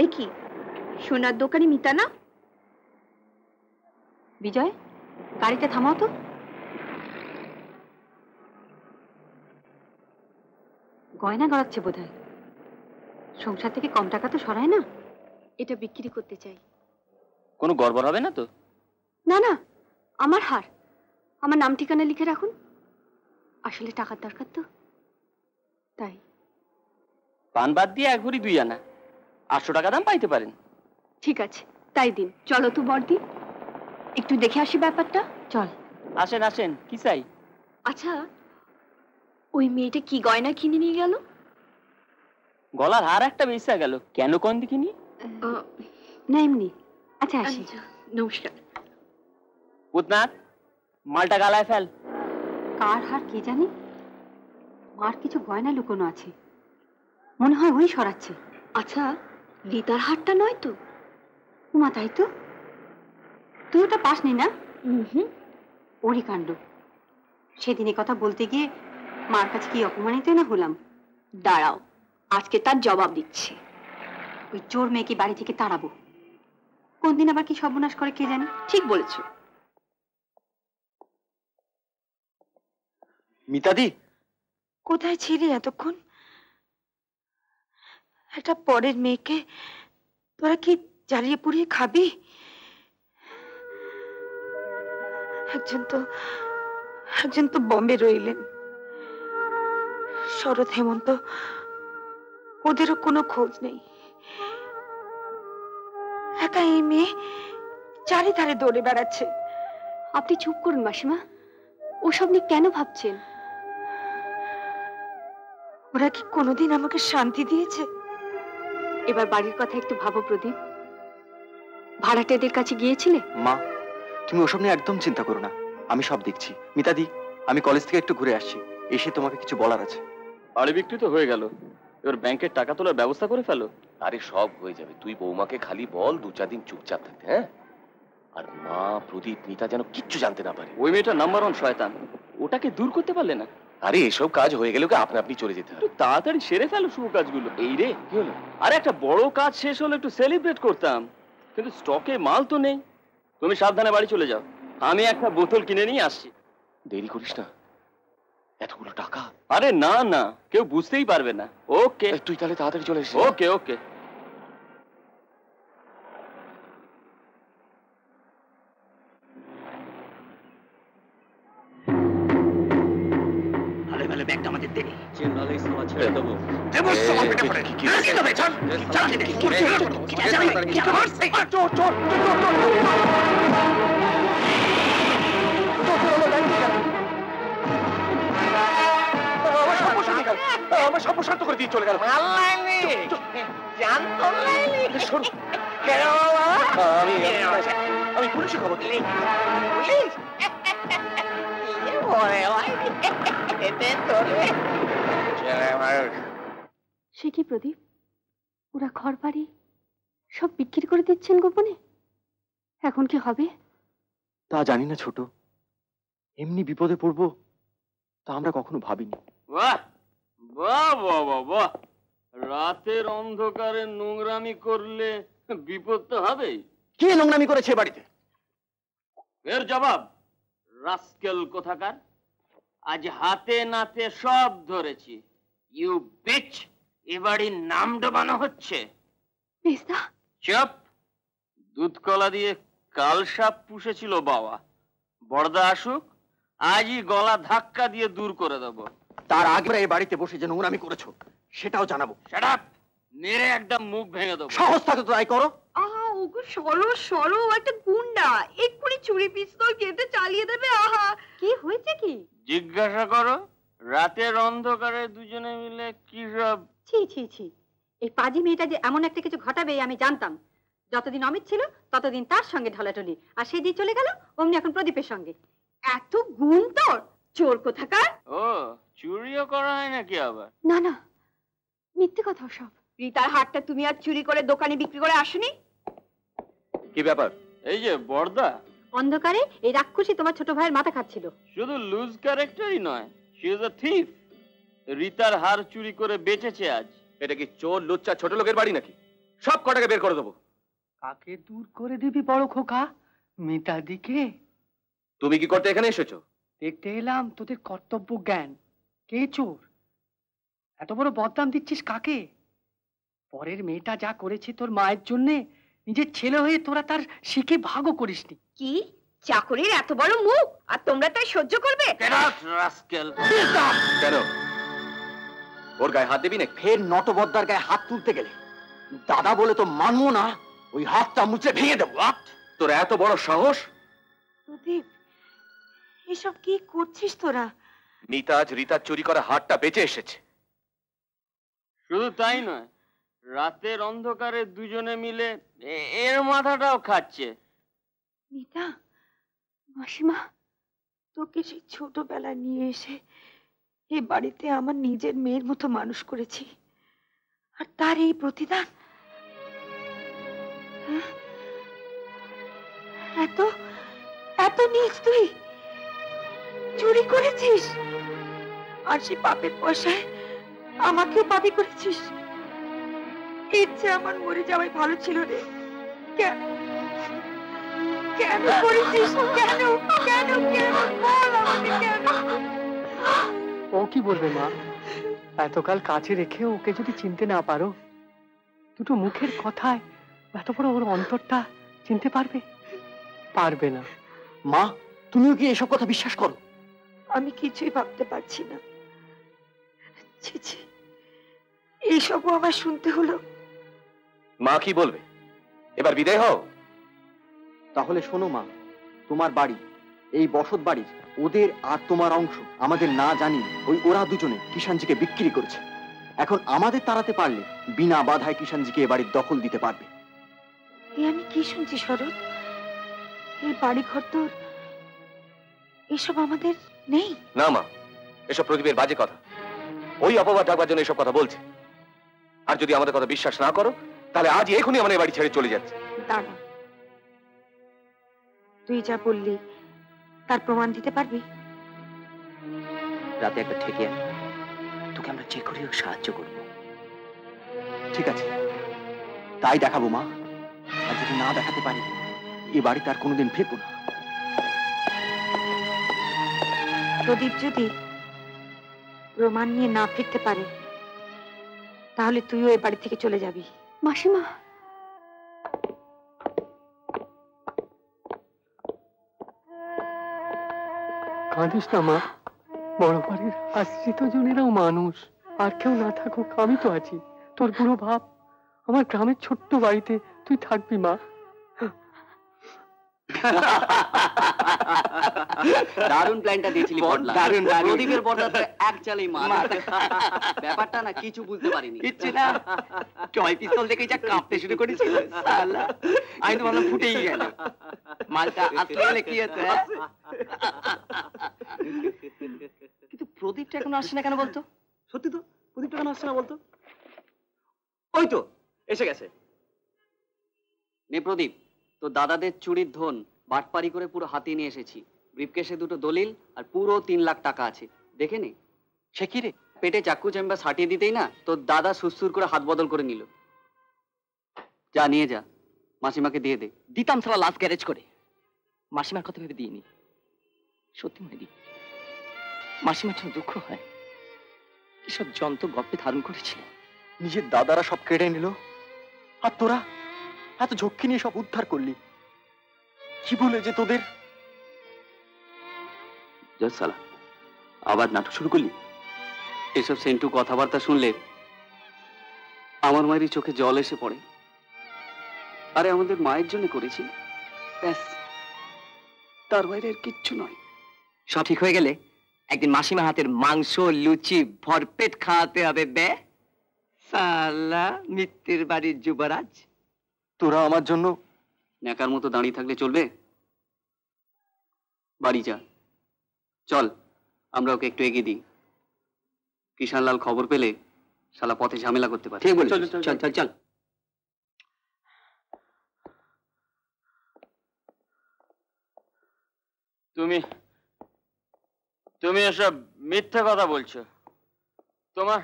এ কি, সোনার দোকানি মিতা না?
বিজয়, গাড়িটা থামাও তো। গয়না গড়াচ্ছে বোধহয়, সংসার থেকে কম টাকা তো সরায় না।
এটা বিক্রি করতে চাই।
কোনো গড়বড় হবে না তো?
না না, আমার হার, আমার নাম ঠিকানা লিখে রাখুন, আসলে টাকার দরকার তো তাই।
পান বাদ দিয়ে 1 ভরি 2 আনা, 800 টাকা দাম পাইতে পারেন।
ঠিক আছে, তাই দিন। চলো তো বর্দি, একটু দেখে আসি ব্যাপারটা। চল।
আসেন আসেন, কি চাই?
আচ্ছা, ওই মেয়েটা কি গয়না কিনে নিয়ে গেল?
গলার হার একটা বেঁচে গেল, কেন কোন দিকিনি?
না এমনি। আচ্ছা আসি, নমস্কার।
পুতনাথ, মালটা গালায় ফেল।
কার হার কে জানি, মার কিছু গয়না লুকোনো আছে, মনে হয় ওই সরাচ্ছে।
আচ্ছা, লিতার হারটা নয় তো?
উমা, তাই তো। তুই ওটা পাসনি না? ওরই কাণ্ড। সেদিন কথা বলতে গিয়ে মার কাছে কি অপমানিত না হলাম।
দাঁড়াও, আজকে তার জবাব দিচ্ছি।
ওই চোর মেয়েকে বাড়ি থেকে তাড়াবো, কোন দিন আবার কি সর্বনাশ করে কে জানে।
ঠিক বলেছো।
মিতাদি,
কোথায় ছিলি এতক্ষণ? একটা পরের মেয়েকে তোরা কি জ্বালিয়ে পুড়িয়ে খাবি? একজন তো বম্বে রইলেন, শরৎ হেমন্ত, ওদেরও কোনো খোঁজ নেই। একা এই মেয়ে চারিধারে দৌড়ে বেড়াচ্ছে।
আপনি চুপ করুন মাসিমা, ওসব নিয়ে কেন ভাবছেন?
ওরা কি কোনোদিন আমাকে শান্তি দিয়েছে?
এবার বাড়ির কথা একটু ভাবো প্রদীপ। ভাড়াটেদের কাছে গিয়েছিলে?
মা, তুমি ওসব নিয়ে একদম চিন্তা করো না, আমি সব দেখছি। মিতাদি, আমি কলেজ থেকে একটু ঘুরে আসছি, এসে তোমাকে কিছু বলার আছে।
বাড়ি বিক্রি তো হয়ে গেল, এবার ব্যাংকের টাকা তোলার ব্যবস্থা করে ফেলো।
আরে সব হয়ে যাবে, তুই বৌমাকে খালি বল 2-4 দিন চুপচাপ থাকতে। হ্যাঁ, আর মা, প্রদীপ, মিতা যেন কিচ্ছু জানতে না পারে।
ওই মেয়েটা নাম্বার 1 শয়তান, ওটাকে দূর করতে পারলে না?
আরে এসব কাজ হয়ে গেলে ওকে আপনি আপনি চলে যেতে হবে।
একটু তাড়াতাড়ি সেরে ফেলো শুভ কাজগুলো। এই রে, কি হলো? আরে একটা বড় কাজ শেষ হলো একটু সেলিব্রেট করতাম, কিন্তু স্টকে মাল তো নেই। তুমি সাবধানে বাড়ি চলে যাও, আমি একটা বোতল কিনে নিয়ে আসছি।
দেরি করিস না, এতগুলো টাকা।
আরে না না, কেউ বুঝতেই পারবে না। ওকে,
তুই তাহলে তাড়াতাড়ি চলে এসেছিস।
ওকে ওকে।
ভালো ভালো ব্যাগটা আমাদের দেবে।
চেন্নাই সালা ছেড়ে দেবো।
আমার সব শান্ত করে দিয়ে চলে গেল। আমি পুলিশে খবর দিই।
সে কি প্রদীপ, ওরা ঘর বাড়ি সব বিক্রি করে দিচ্ছেন গোপনে? এখন কি হবে?
তা জানি না ছোট, এমনি বিপদে পড়বো তা আমরা কখনো ভাবিনি।
বাহ বাহ বাহ বাহ বাহ, রাতের অন্ধকারে নোংরামি করলে বিপদ তো হবেই।
কে নোংরামি করেছে বাড়িতে?
এর জবাব রাস্কেল কোথাকার। আজ হাতে নাতে সব ধরেছি। ইউ বিচ, এ বাড়ির নাম ডোবানো হচ্ছে। চুপ। দুধ কলা দিয়ে কাল সাপ পুষেছিল বাবা। বড়দা আসুক, আজই গলা ধাক্কা দিয়ে দূর করে দেবো।
তার আগে এই বাড়িতে বসে যে নোংরামি করেছো সেটাও জানাবো।
Shut up! মেরে একদম মুখ ভেঙে দেবো।
সাহস থাকে তো তাই করো।
আহা ওগো সরো সরো, একটা গুন্ডা এক্ষুনি চুরি পিস্তল কেটে চালিয়ে দেবে। আহা কি হয়েছে কি?
জিজ্ঞাসা করো, রাতের অন্ধকারে দুজনে মিলে কি সব।
ছি ছি ছি, এই পাজি মেয়েটা যে এমন একটা কিছু ঘটাবে আমি জানতাম। যতদিন অমিত ছিল ততদিন তার সঙ্গে ঢলাঢলি, আর সেই দিন চলে গেল অমনি এখন প্রদীপের সঙ্গে।
এত গুণ তোর, চোর কোথাকার।
ও, চুরিও করা হয় নাকি আবার?
না না, মিথ্যে কথা সব।
রীতার হাটটা তুমি আর চুরি করে দোকানে বিক্রি করে আসনি?
কি ব্যাপার?
এই যে বড়দা,
অন্ধকারে এই রাক্ষসী তোমার ছোট ভাইয়ের মাথা খাচ্ছিল।
শুধু লুজ ক্যারেক্টারই নয়, শি ইজ আ থিফ। রীতার হার চুরি করে বেচেছে আজ।
এটা কি চোর লুচ্চা ছোট লোকের বাড়ি নাকি? সব কটাকে বের করে দেবো।
কাকে দূর করে দিবি বড় খোকা? মিতাদিকে।
তুমি কি করতে এখানে এসেছো?
দেখতে এলাম তোদের কর্তব্য জ্ঞান। কে চোর? এত বড় বদনাম দিচ্ছিস কাকে? পরের মেয়েটা যা করেছে তোর মায়ের জন্যে, নিজের ছেলে হয়ে তোরা তার শিখে ভাগও করিসনি।
কি চাকরির এত বড় মুখ, আর তোমরা তাই সহ্য করবে?
কেন ওর গায়ে হাত দিবি না?
ফের নটবদ্দার গায়ে হাত তুলতে গেলে দাদা বলে তো মানবো না, ওই হাতটা মুচড়ে ভেঙে দেবো।
তোর এত বড় সাহস?
প্রদীপ, এসব কি করছিস তোরা?
মিতা আজ রীতার চুরি করা হাতটা বেঁচে এসেছে।
শুধু তাই নয়, রাতের অন্ধকারে দুজনে মিলে এর মাথাটাও খাচ্ছে।
মিতা, মাসিমা, তোকে সেই ছোটবেলা নিয়ে এসে এ বাড়িতে আমার নিজের মেয়ের মতো মানুষ করেছি, আর তার এই প্রতিদান। এত এত নীচ তুই চুরি করেছিস, আর সে পাপের পয়সায় আমাকেও পাপি করেছিস। ইচ্ছে আমার মরে যাওয়াই ভালো ছিল রে। কেন কেন করেছিস? কেন কেন কেন বল আমাকে কেন?
ও কি বলবে মা? এতকাল কাছে রেখে ওকে যদি চিনতে না পারো, দুটো মুখের কথায় এত বড় ওর অন্তরটা চিনতে পারবে? পারবে না।
মা, তুমিও কি এসব কথা বিশ্বাস করো?
আমি কিছুই ভাবতে পারছি না। ছি ছি, এইসবও আমার শুনতে হলো।
মা কি বলবে? এবার বিদায় হও।
তাহলে শোনো মা, তোমার বাড়ি, এই বসত বাড়ির ওদের আর তোমার অংশ আমাদের না জানি ওই ওরা দুজনে কিষানজিকে বিক্রি করেছে। এখন আমাদের তাড়াতে পারলে বিনা বাধায় কিষানজিকে এ বাড়ির দখল দিতে পারবে।
এ আমি কি শুনছি শরৎ? এই বাড়ি ঘর তোর, এসব আমাদের নেই?
না মা, এসব প্রদীপের বাজে কথা। ওই অপবাদ ঢাকবার জন্য এসব কথা বলছে। আর যদি আমাদের কথা বিশ্বাস না করো, তাহলে আজ এখনই আমাদের বাড়ি ছেড়ে চলে যাচ্ছে।
দাঁড়া, তুই যা বললি তার প্রমাণ দিতে পারবি?
রাতে একটা ঠেকে আয়, তোকে আমরা যে করেও সাহায্য করব।
ঠিক আছে, তাই দেখাবো মা। আর যদি না দেখাতে পারি, এ বাড়িতে আর কোনোদিন ফিরবো না।
প্রদীপ যদি প্রমাণ নিয়ে না ফিরতে পারে, তাহলে তুইও এ বাড়ি থেকে চলে যাবি।
মাসিমা,
কাঁদিস না মা। বড় বাড়ির আশ্রিত জনেরাও মানুষ, আর কেউ না থাকুক আমি তো আছি। তোর বুড়ো ভাব, আমার গ্রামের ছোট্ট বাড়িতে তুই থাকবি মা।
দারুণ প্ল্যানটা দিয়েছিলি বড়দা।
দারুণ দারুণ।
প্রদীপের বড়দা তো এক চালেই মার। ব্যাপারটা না কিছু বুঝতে পারিনি।
কিচ্ছু না, টয় পিস্তল দেখে যা কাঁপতে শুরু করেছিল শালা, আমি তো ভাবলাম ফুটেই গেল। মালটা আসলে গেলে কি হতো?
কিন্তু প্রদীপটা এখনো আসছে না কেন বলতো?
সত্যি তো, প্রদীপটা কেন আসছে না বলতো? ওই তো এসে গেছে।
নে প্রদীপ, তো দাদাদের চুরির ধন বাটপারি করে পুরো হাতিয়ে নিয়ে এসেছি। ব্রিফকেসে দুটো দলিল আর পুরো 3 লাখ টাকা আছে, দেখে নে।
সে কি রে?
পেটে চাকু চেম্বার সাটিয়ে দিতেই না তোর দাদা সুসুর করে হাত বদল করে নিল। যা নিয়ে যা, মাসিমাকে দিয়ে দে।
দিতাম সালা লাস্ট গ্যারেজ করে, মাসিমার কথা ভেবে দিইনি। সত্যি মনে দি, মাসিমার জন্য দুঃখ হয়। এসব যন্ত্র গপ্পে ধারণ করেছিল।
নিজের দাদারা সব কেড়ে নিল, আর তোরা এত ঝক্কি নিয়ে সব উদ্ধার করলি। কি বলে যে তোদের?
সালা আবার নাটক শুরু করলি? এসব সেন্টু কথাবার্তা শুনলে আমার মায়েরই চোখে জল এসে পড়ে। আরে আমাদের মায়ের জন্য করেছি, ব্যাস, তার বাইরে আর কিচ্ছু নয়।
সব ঠিক হয়ে গেলে একদিন মাসিমা হাতের মাংস লুচি ভরপেট খাওয়াতে হবে বে সালা মিত্তির বাড়ির যুবরাজ।
তোরা আমার জন্য
ন্যাকার মতো দাঁড়িয়ে থাকলে চলবে? বাড়ি যা, চল আমরা ওকে একটু এগিয়ে দিই। কিষানলাল খবর পেলে শালা পথে ঝামেলা করতে পারে।
ঠিক বলে,
চল
চল চল চল।
তুমি তুমি এসব মিথ্যে কথা বলছো। তোমার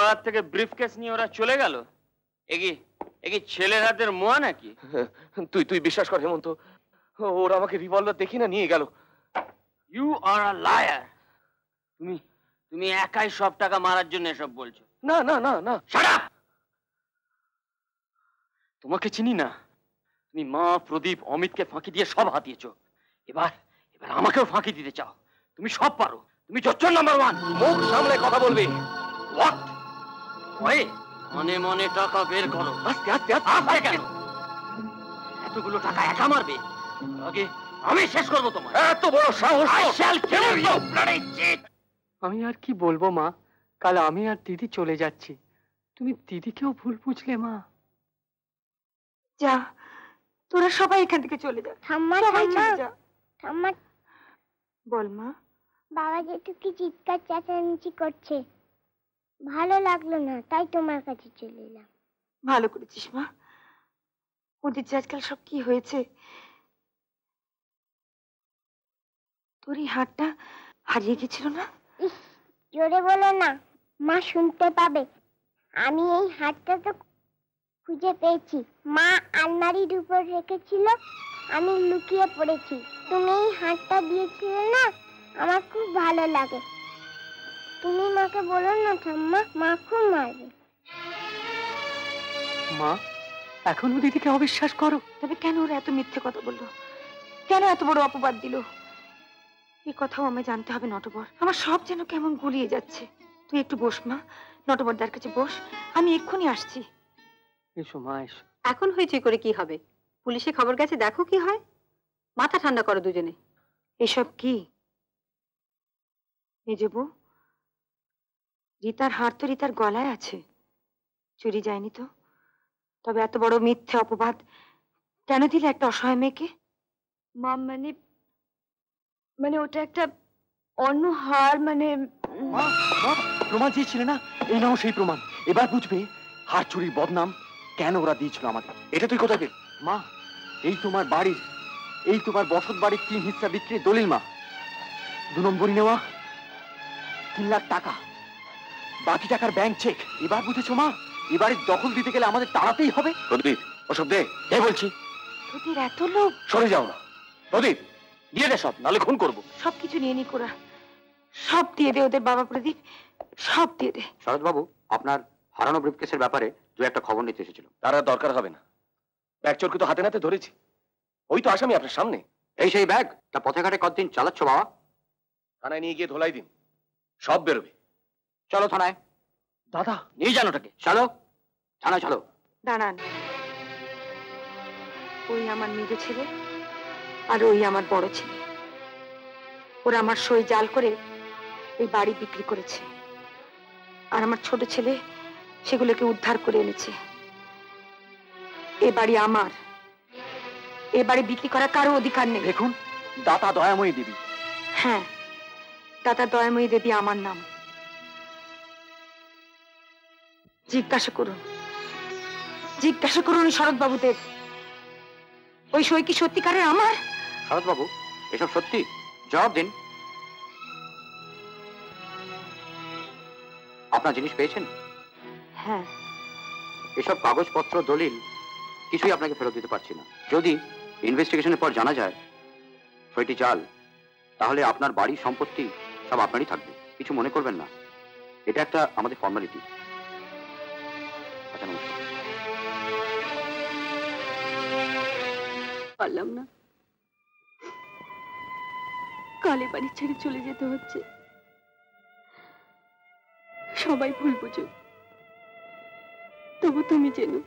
হাত থেকে ব্রিফকেস নিয়ে ওরা চলে গেল? এগি ছেলের হাতের মোয়া নাকি?
তুই বিশ্বাস কর হেমন্ত, ওরা আমাকে রিভলভার দেখি না নিয়ে গেল।
You are a liar. তুমি একাই সব টাকা মারার জন্য এসব বলছো।
না না না না,
শাট আপ! তোমাকে চিনি না। তুমি মা, প্রদীপ, অমিতকে ফাঁকি দিয়ে সব হাতিয়েছো। এবার আমাকেও ফাঁকি দিতে চাও? তুমি সব পারো, তুমি জচ্চর নাম্বার 1।
মুখ সামলে কথা বলবি।
হোয়াট? ওই মনে মনে টাকা বের করো।
আস্তে আস্তে আস্তে
কেন? এতগুলো টাকা একা মারবে? আগে আমি শেষ করবো তোমার।
এত বড় সাহস!
I shall kill you, bloody cheat!
আমি আর কি বলবো মা, কাল আমি আর দিদি চলে যাচ্ছি। তুমি দিদিকেও ভুল বুঝলে মা।
যা, তোরা সবাই এখান থেকে চলে যা।
ঠাম্মা
সবাই
ঠাম্মা
চলে যা।
ঠাম্মা,
বল মা।
বাবা যেটু কি চিৎকার চেঁচামেচি করছে, ভালো লাগলো না, তাই তোমার কাছে চলে এলাম।
ভালো করেছিস মা। ওদের যে আজকাল সব কি হয়েছে। তোর এই হাতটা হারিয়ে গেছিল না?
ইস, জোরে বলো না, মা শুনতে পাবে। আমি এই হাতটা তো খুঁজে পেয়েছি, মা আলমারির উপর রেখেছিল, আমি লুকিয়ে পড়েছি। তুমি এই হাতটা দিয়েছিলে না, আমার খুব ভালো লাগে। তুমি মাকে বলো না ঠাম্মা, মা খুব মারবে।
মা, এখনো দিদিকে অবিশ্বাস করো?
তবে কেন ওরা এত মিথ্যে কথা বললো? কেন এত বড় অপবাদ দিল? এই কথাও আমায় জানতে হবে নটবর। আমার সব যেন কেমন গুলিয়ে যাচ্ছে। তুই একটু বস মা, নটবরদার কাছে বস, আমি এক্ষুনি আসছি।
এসো মা, এসো।
এখন হয়েছে করে কি হবে? পুলিশে খবর গেছে, দেখো কি হয়। মাথা ঠান্ডা করো দুজনে।
এসব কি মেজে বউ? রীতার হার তো রীতার গলায় আছে, চুরি যায়নি তো। তবে এত বড় মিথ্যে অপবাদ কেন দিলে একটা অসহায় মেয়েকে?
মা মানে ওটা একটা অন্য হার, মানে
প্রমাণ চেয়েছিলে না, এই নাও সেই প্রমাণ। এবার বুঝবে হার চুরির বদনাম কেন ওরা দিয়েছিল আমাদের। এটা তুই কোথায় পেলি? মা, এই তোমার বাড়ির, এই তোমার বসত বাড়ির 3 হিস্সা বিক্রির দলিল মা। 2 নম্বরই নেওয়া 3 লাখ টাকা, বাকি টাকার ব্যাংক চেক। এবার বুঝেছো মা, এবারে দখল দিতে গেলে আমাদের তাড়াতেই হবে।
প্রদীপ, ওসব দে। কে বলছি?
তোদের এত লোক।
সরে যাও না প্রদীপ, দিয়ে দে সব, নালে খুন করবো।
সবকিছু নিয়ে নি কোরা, সব দিয়ে দে ওদের বাবা প্রদীপ, সব দিয়ে দে।
শরৎবাবু, আপনার হারানো ব্রিফকেসের ব্যাপারে দু একটা খবর নিতে এসেছিল।
তার আর দরকার হবে না, ব্যাগ চোরকে তো হাতে নাতে ধরেছি। ওই তো আসামি আপনার সামনে।
এই সেই ব্যাগ? তা পথে ঘাটে কতদিন চালাচ্ছ বাবা?
থানায় নিয়ে গিয়ে ধোলাই দিন, সব বেরোবে।
চলো থানায়।
দাদা,
নিয়ে যান ওটাকে।
চলো থানায়, চলো।
দাঁড়ান, ওই আমার মেজো ছেলে আর ওই আমার বড় ছেলে। ওরা আমার সই জাল করে এই বাড়ি বিক্রি করেছে, আর আমার ছোট ছেলে সেগুলোকে উদ্ধার করে এনেছে। এ বাড়ি আমার, এ বাড়ি বিক্রি করার কারো অধিকার নেই।
দেখুন, দাতা দয়াময়ী দেবী।
হ্যাঁ, দাতা দয়াময়ী দেবী আমার নাম। জিজ্ঞাসা করুন, জিজ্ঞাসা করুন শরৎবাবুদের। ওই সই কি সত্যিকারের আমার?
শরৎ বাবু, এসব সত্যি? জবাব দিন। আপনার জিনিস পেয়েছেন?
হ্যাঁ।
এসব কাগজপত্র দলিল কিছুই আপনাকে ফেরত দিতে পারছি না। যদি ইনভেস্টিগেশনের পর জানা যায় সইটি জাল, তাহলে আপনার বাড়ি সম্পত্তি সব আপনারই থাকবে। কিছু মনে করবেন না, এটা একটা আমাদের ফর্মালিটি। আচ্ছা, নমস্কার।
পারলাম না, কালে বাড়ি ছেড়ে চলে যেতে হচ্ছে। সবাই ভুল বুঝো, তবু তুমি জেনো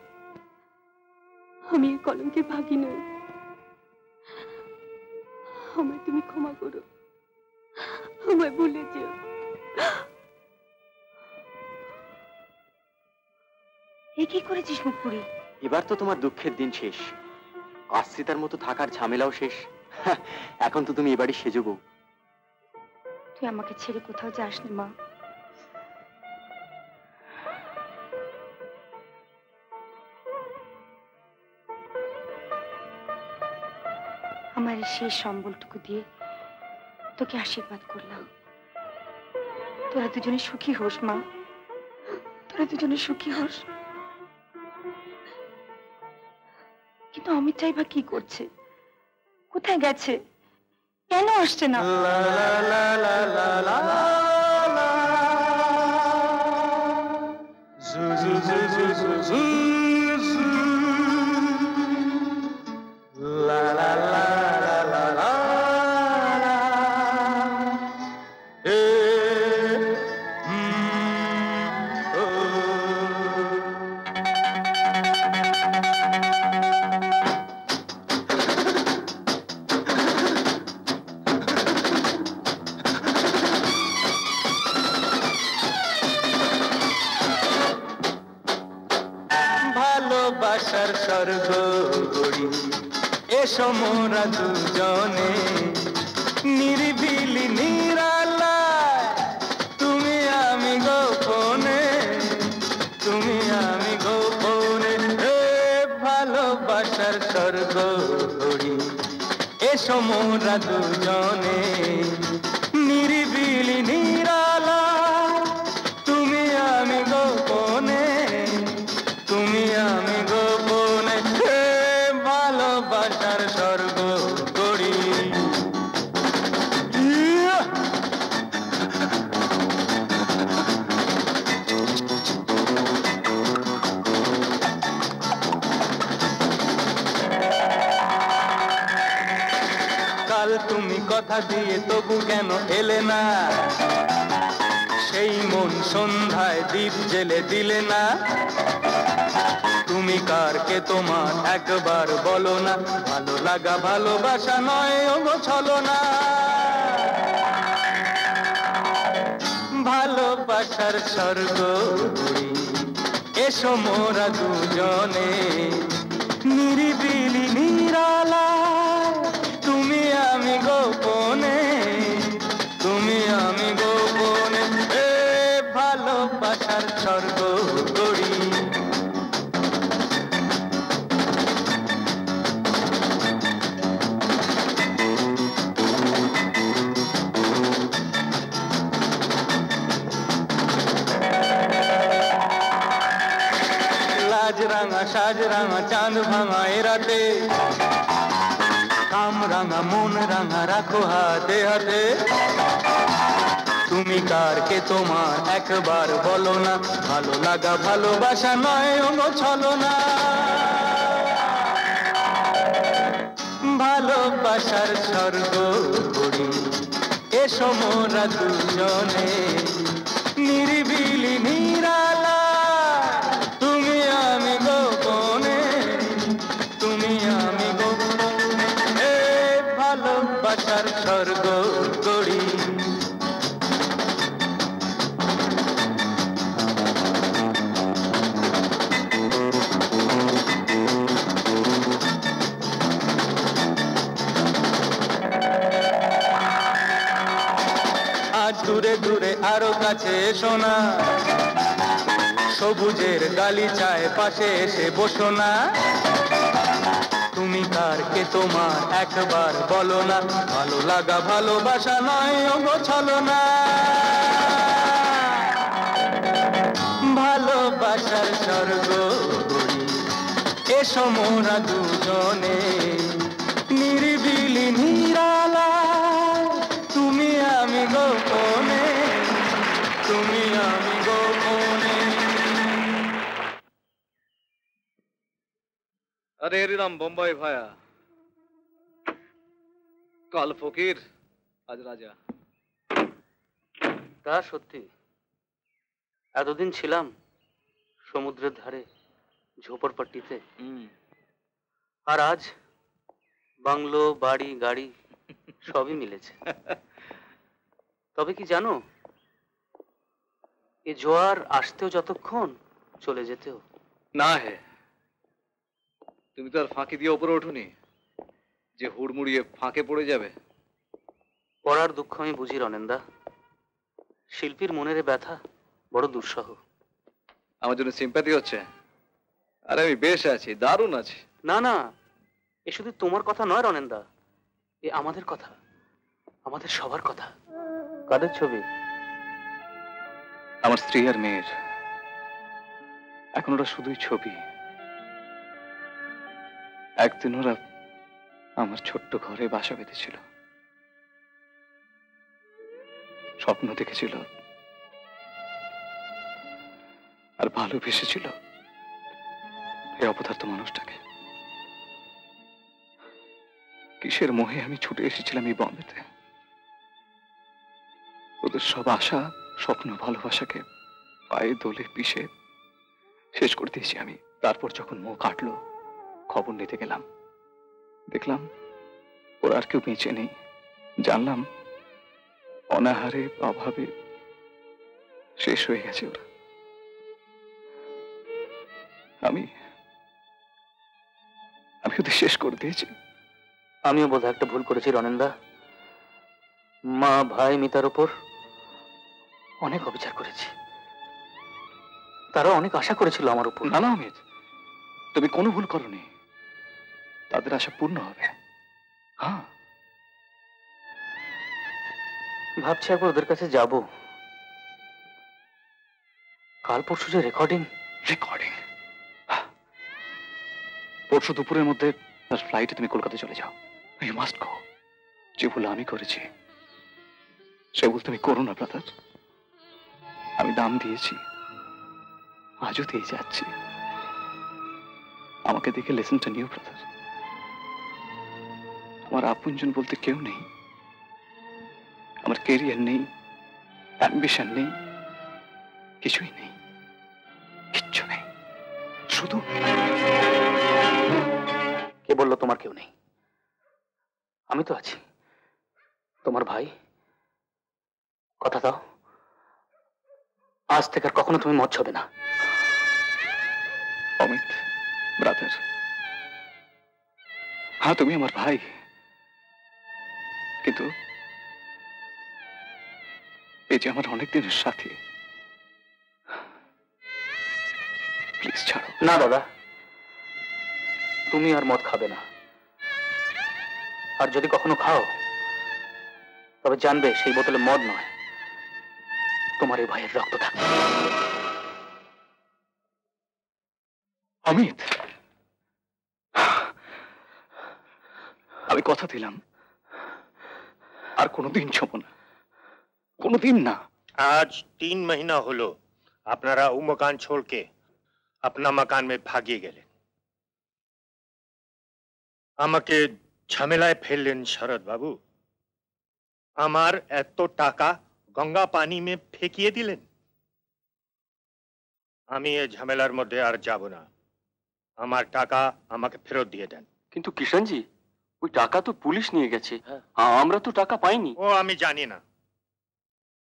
আমি এই কলঙ্কের ভাগী নই। আমায় তুমি ক্ষমা করো, আমায় ভুলে যেও।
এ কি করেছিস মুখপুরি?
এবার তো তোমার দুঃখের দিন শেষ, আশ্রিতার মতো থাকার ঝামেলাও শেষ। এখন তো তুমি এবারই সেজো বউ।
তুই আমাকে ছেড়ে কোথাও যাসনি মা। আমার এই শেষ সম্বলটুকু দিয়ে তোকে আশীর্বাদ করলাম। তোরা দুজনে সুখী হোস মা, তোরা দুজনে সুখী হোস। কিন্তু অমিত চাইবা কি করছে? কোথায় গেছে? কেন আসছে না?
ভালোবাসার স্বর্গ গড়ি এসো মোরা দুজনে, নিরিবিলি নিরালায় তুমি আমি গোপনে, তুমি আমি গোপনে। ভালোবাসার স্বর্গ গড়ি এসো মোরা দুজনে, নিরিবিলি নিরালায় তুমি আমি গোপনে, তুমি আমি গোপনে। ভালোবাসার স্বর্গ গড়ি। কাল তুমি কথা দিয়ে তবু কেন এলে না? সেই মন সন্ধ্যায় দীপ জেলে দিলে না? তুমি কার কে তোমার একবার বলো না? ভালো লাগা ভালোবাসা নয় ওগো ছলনা। ভালোবাসার স্বর্গ গড়ি এসো মোরা দুজনে, নিরিবিলি নিরালায় তুমি আমি গোপনে, তুমি আমি গোপনে। ভালোবাসার স্বর্গ গড়ি। লাজ রাঙা সাজ রাঙা চাঁদ ভাঙা এরাতে, কাম রাঙা মন রাঙা রাখো হাতে হাতে। তুমি কার কে তোমার একবার বলো না? ভালো লাগা ভালোবাসা নয় ওগো ছলনা। ভালোবাসার স্বর্গ গড়ি এসো মোরা দুজনে, নিরিবিলি নিরালা তুমি আমি গোপনে, তুমি আমি গোপনে। ভালোবাসার স্বর্গ গড়ি। আজ দূরে দূরে আরো কাছে এসো না, সবুজের গালিচায় পাশে এসে বসো না। তুমি কার কে তোমার একবার বলো না, ভালো লাগা ভালোবাসা নয় ওগো ছলনা। ভালোবাসার স্বর্গ গড়ি এসো মোরা দুজনে, নিরিবিলি নিরালায় তুমি আমি গোপনে, তুমি আমি গোপনে।
আরে এরিরাম বোম্বাই ভায়া, কাল ফকির আজ রাজা।
তা সত্যি, এতদিন ছিলাম সমুদ্রের ধারে ঝোপড়পট্টিতে, আর আজ বাংলো বাড়ি গাড়ি সবই মিলেছে। তবে কি জানো, এ জোয়ার আসতেও যতক্ষণ, চলে যেতেও।
না হে, তুমি তো আর ফাঁকি দিয়ে ওপরে ওঠোনি যে হুড়মুড়িয়ে ফাঁকে পড়ে যাবে।
পড়ার দুঃখ আমি বুঝি রনেন্দা, শিল্পীর মনের ব্যথা বড় দুঃসহ।
আমার জন্য সিম্প্যাথি হচ্ছে? আরে আমি বেশ আছি, দারুণ আছি।
না না, এ শুধু তোমার কথা নয় রনেন্দা, এ আমাদের কথা, আমাদের সবার কথা। কাদের ছবি?
আমার স্ত্রী আর মেয়ের। এখন ওরা শুধুই ছবি। একদিন ওরা আমার ছোট্ট ঘরে বাসা বেঁধেছিল, স্বপ্ন দেখেছিল আর ভালোবেসেছিল এই অপদার্থ মানুষটাকে। কিসের মোহে আমি ছুটে এসেছিলাম এই বম্বেতে। ওদের সব আশা, স্বপ্ন, ভালোবাসাকে পায়ে দোলে পিষে শেষ করে দিয়েছি আমি। তারপর যখন মুখ কাটলো, খবর নিতে গেলাম, দেখলাম ওর আর কেউ বেঁচে নেই। জানলাম অনাহারে অভাবে শেষ হয়ে গেছে ওরা। আমি ওদের শেষ করে দিয়েছি।
আমিও বোধহয় একটা ভুল করেছি রনেন্দা। মা ভাই মিতার ওপর অনেক অবিচার করেছি। তারা অনেক আশা করেছিল আমার উপর।
না না অমিত, তুমি কোনো ভুল করনি। তাদের আশা পূর্ণ হবে। হ্যাঁ,
ভাবছি একবার ওদের কাছে যাব। কাল পরশু যে রেকর্ডিং
পরশু দুপুরের মধ্যে তার ফ্লাইটে তুমি কলকাতা চলে যাও। You must go. যে ভুল আমি করেছি সে ভুল তুমি করো না ব্রাদার। আমি দাম দিয়েছি, আজও দিয়ে যাচ্ছি। আমাকে দেখে লেসনটা নিও ব্রাদার। আমার আপনজন বলতে কেউ নেই, আমার ক্যারিয়ার নেই, অ্যাম্বিশন নেই, কিছুই নেই, কিচ্ছু নেই। শুধু
কে বললো তোমার কেউ নেই? আমি তো আছি, তোমার ভাই। কথা দাও, আজ থেকে আর কখনো তুমি মদ ছবে না।
অমিত ব্রাদার, হ্যাঁ তুমি আমার ভাই, কিন্তু এই যে আমার অনেক দিনের সাথী, প্লিজ ছাড়ো।
না দাদা, তুমি আর মদ খাবে না। আর যদি কখনো খাও, তবে জানবে সেই বোতলে মদ নয়, তোমার এই ভাইয়ের রক্ত থাকে।
অমিত, আমি কথা দিলাম আর কোনোদিন ছোব না, কোনোদিন না।
आज 3 महीना হলো আপনারা ও মকান छोड़ के अपना मकान में भागिए গেলেন। আমাকে ঝামেলায় ফেললেন শরৎ বাবু। আমার এত টাকা গঙ্গা পানি में ফেকিয়ে দিলেন। আমি এই ঝামেলার মধ্যে আর যাব না। আমার টাকা আমাকে ফেরত দিয়ে দেন।
কিন্তু কিষাণজি, ওই টাকা তো পুলিশ নিয়ে গেছে, আমরা তো টাকা পাইনি।
ও আমি জানি না,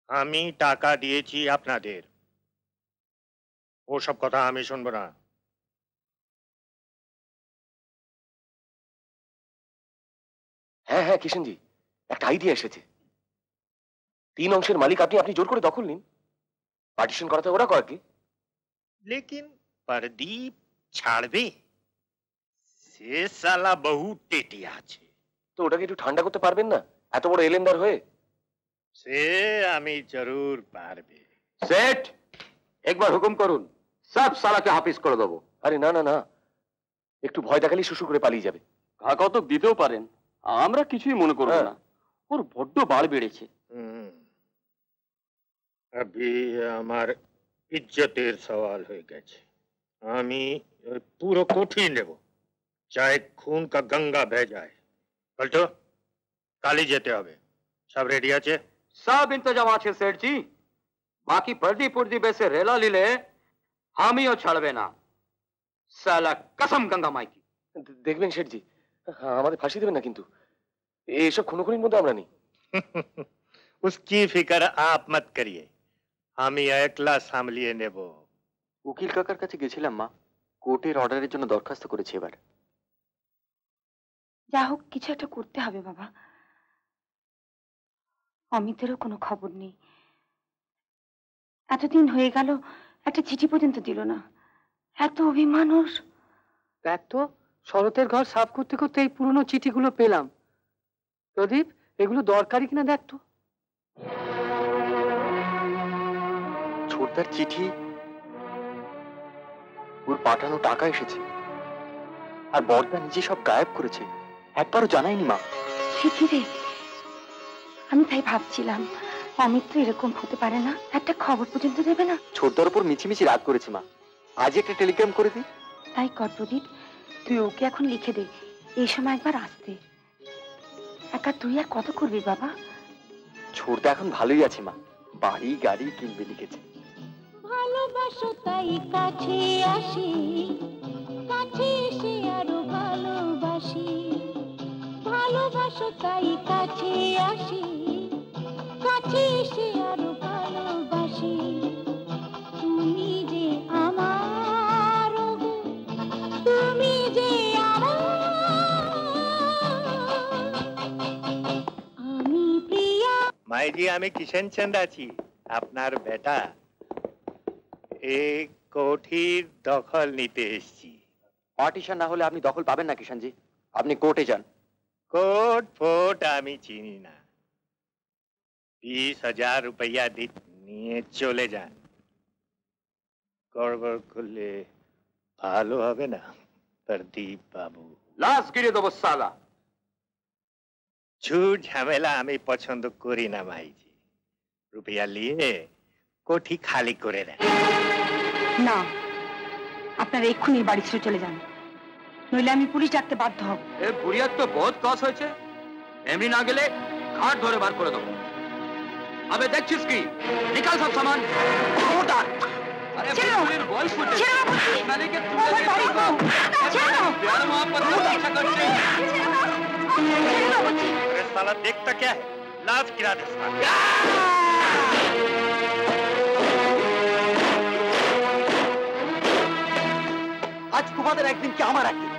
আমি টাকা দিয়েছি আপনাদের। ও সব কথা আমি শুনবো না।
হ্যাঁ হ্যাঁ কিষাণজি, একটা আইডিয়া এসেছে। 3 অংশের মালিক আপনি, আপনি জোর করে দখল নিন। পার্টিশন করাতে ওরা কয়েকটি।
लेकिन प्रदीप ছাড়বে? সে শালা বহু টেটিয়া আছে।
তো ওটাকে একটু ঠান্ডা করতে পারবেন না, এত বড় এলেন্দার হয়ে?
সে আমি জরুর পারবে।
সেট, একবার হুকুম করুন, সব সালাকে হাফিজ করে দেবো।
আরে না না না, একটু ভয় দেখালি শ্বশুর করে পালিয়ে যাবে।
ঘা তো দিতেও পারেন, আমরা কিছুই মনে করবো না। ওর বড্ড বাড় বেড়েছে।
अभी আমার ইজ্জতের সওয়াল হয়ে গেছে। আমি পুরো কোঠি নেব, চাहे खून का गंगा बह जाए। পল্টু, কালই যেতে হবে। সব রেডি আছে?
সব ইন্তজাম আছে সেঠজি। বাকি পর্দি পুর্দি বেসে রেলা লিলে আমিও ছাড়বে না, সালা কসম গঙ্গা মাই কি।
দেখবেন শেঠজি, আমাদের ফাঁসি দেবেন না কিন্তু, এইসব খুনোখুনির মধ্যে আমরা নেই।
उसकी फिक्र आप मत करिए, আমি একলা সামলিয়ে নেব।
উকিল কাকার কাছে গেছিলাম মা, কোর্টের অর্ডারের জন্য দরখাস্ত করেছি। এবার
যা হোক কিছু একটা করতে হবে বাবা। অমিতেরও কোনো খবর নেই, এতদিন হয়ে গেল একটা চিঠি পর্যন্ত দিল না। এত অভিমান ওর।
দেখ তো, শরতের ঘর সাফ করতে করতে এই পুরনো চিঠিগুলো পেলাম। প্রদীপ, এগুলো দরকারি কিনা দেখ তো।
ছোটদার চিঠি, ওর পাঠানো টাকা এসেছে, আর বর্দা নিজে সব গায়েব করেছে, একবারও জানায়নি মা।
ঠিকই রে, আমি তাই ভাবছিলাম অমিত তো এরকম হতে পারে না, একটা খবর পর্যন্ত দেবে না।
ছোটদার উপর মিছিমিছি রাগ করেছে মা, আজ একটা টেলিগ্রাম করে দিই।
তাই কর প্রদীপ, তুই ওকে এখন লিখে দে এই সময় একবার আসতে। একা তুই আর কত করবি বাবা?
ছোটদা এখন ভালোই আছে মা, বাড়ি গাড়ি কিনবে লিখেছে।
ভালোবাসো তাই কাছে আসি, কাছে এসে আরো ভালোবাসি। ভালোবাসো তাই কাছে আসি, কাছে এসে আরো ভালোবাসি। তুমি যে আমার, তুমি যে আমার, আমি প্রিয়া।
মাইজি, আমি কিষেন চন্দ আছি, আপনার বেটা। এই কোঠির দখল নিতে এসেছি।
পার্টিশন না হলে আপনি দখল পাবেন না কিষানজি, আপনি কোর্টে যান।
কোর্ট ফোর্ট আমি চিনি না, 20,000 রুপয়া নিয়ে চলে যান। গড়বড় করলে ভালো হবে না প্রদীপ বাবু।
লাশ গিরে দেবো সালা।
ঝুট ঝামেলা আমি পছন্দ করি না মাইজি, রুপয়া নিয়ে কোঠি খালি করে দেন।
না, আপনারা এক্ষুনি বাড়ি ছেড়ে চলে যান, নইলে আমি পুলিশ ডাকতে বাধ্য হব।
এ বুড়িয়ার তো বহুত কস হয়েছে, এমনি না গেলে ঘাট ধরে বার করে দেবো। আবে দেখছিস কি, নিকাল সব সামান। খবরদার! আরে বুড়ির বয়স হচ্ছে, নালে কে তুলে দে তো। प्यार मोहब्बत बहुत अच्छा करते हैं।
अरे साला देखता क्या है, लाश गिरा दे साला।
আজ তোমাদের একদিন কি আমার একদিন।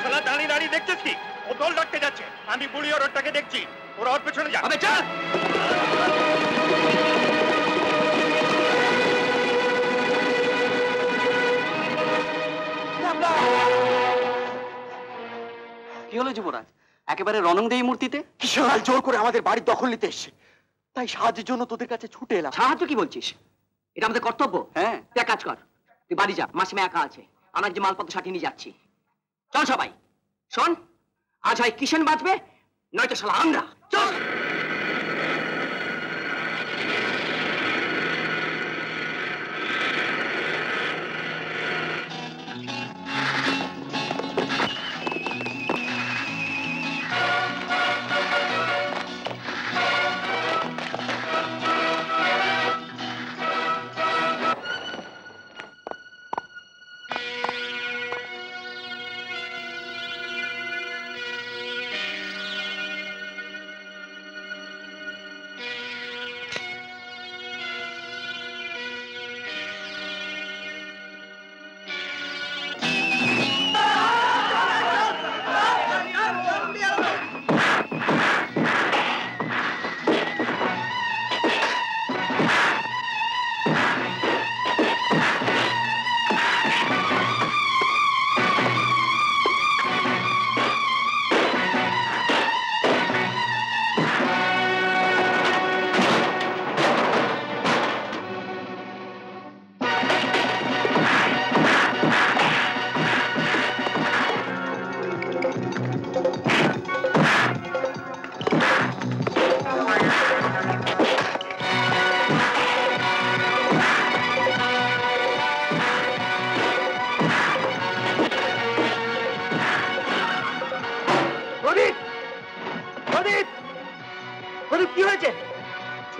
সালা দাঁড়িয়ে দাঁড়িয়ে দেখছিস কি, ও দল ডাকতে যাচ্ছে, আমি বুড়ি আর ওটাকে দেখছি, ওরা ওর পেছনে যা।
আবে চল।
কি হলো যুবরাজ, একেবারে রণংদেহী মূর্তিতে?
কিশোরাল জোর করে আমাদের বাড়ির দখল নিতে এসছে, তাই সাহায্যের জন্য তোদের কাছে ছুটে এলাম।
সাহায্য কি বলছিস? এটা আমাদের কর্তব্য। হ্যাঁ, তুই এক কাজ কর, তুই বাড়ি যা, মাসিমা একা আছে, আমরা যে মালপত্র সাথে নিয়ে যাচ্ছি। চল সবাই, শোন, আজ হয় কিষেন বাঁচবে, নয়তো শালা আমরা। চল।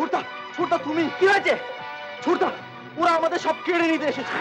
ছোটদা, ছোটদা তুমি কি হয়েছে? ছোটদা, ওরা আমাদের সব কেড়ে নিতে এসেছে।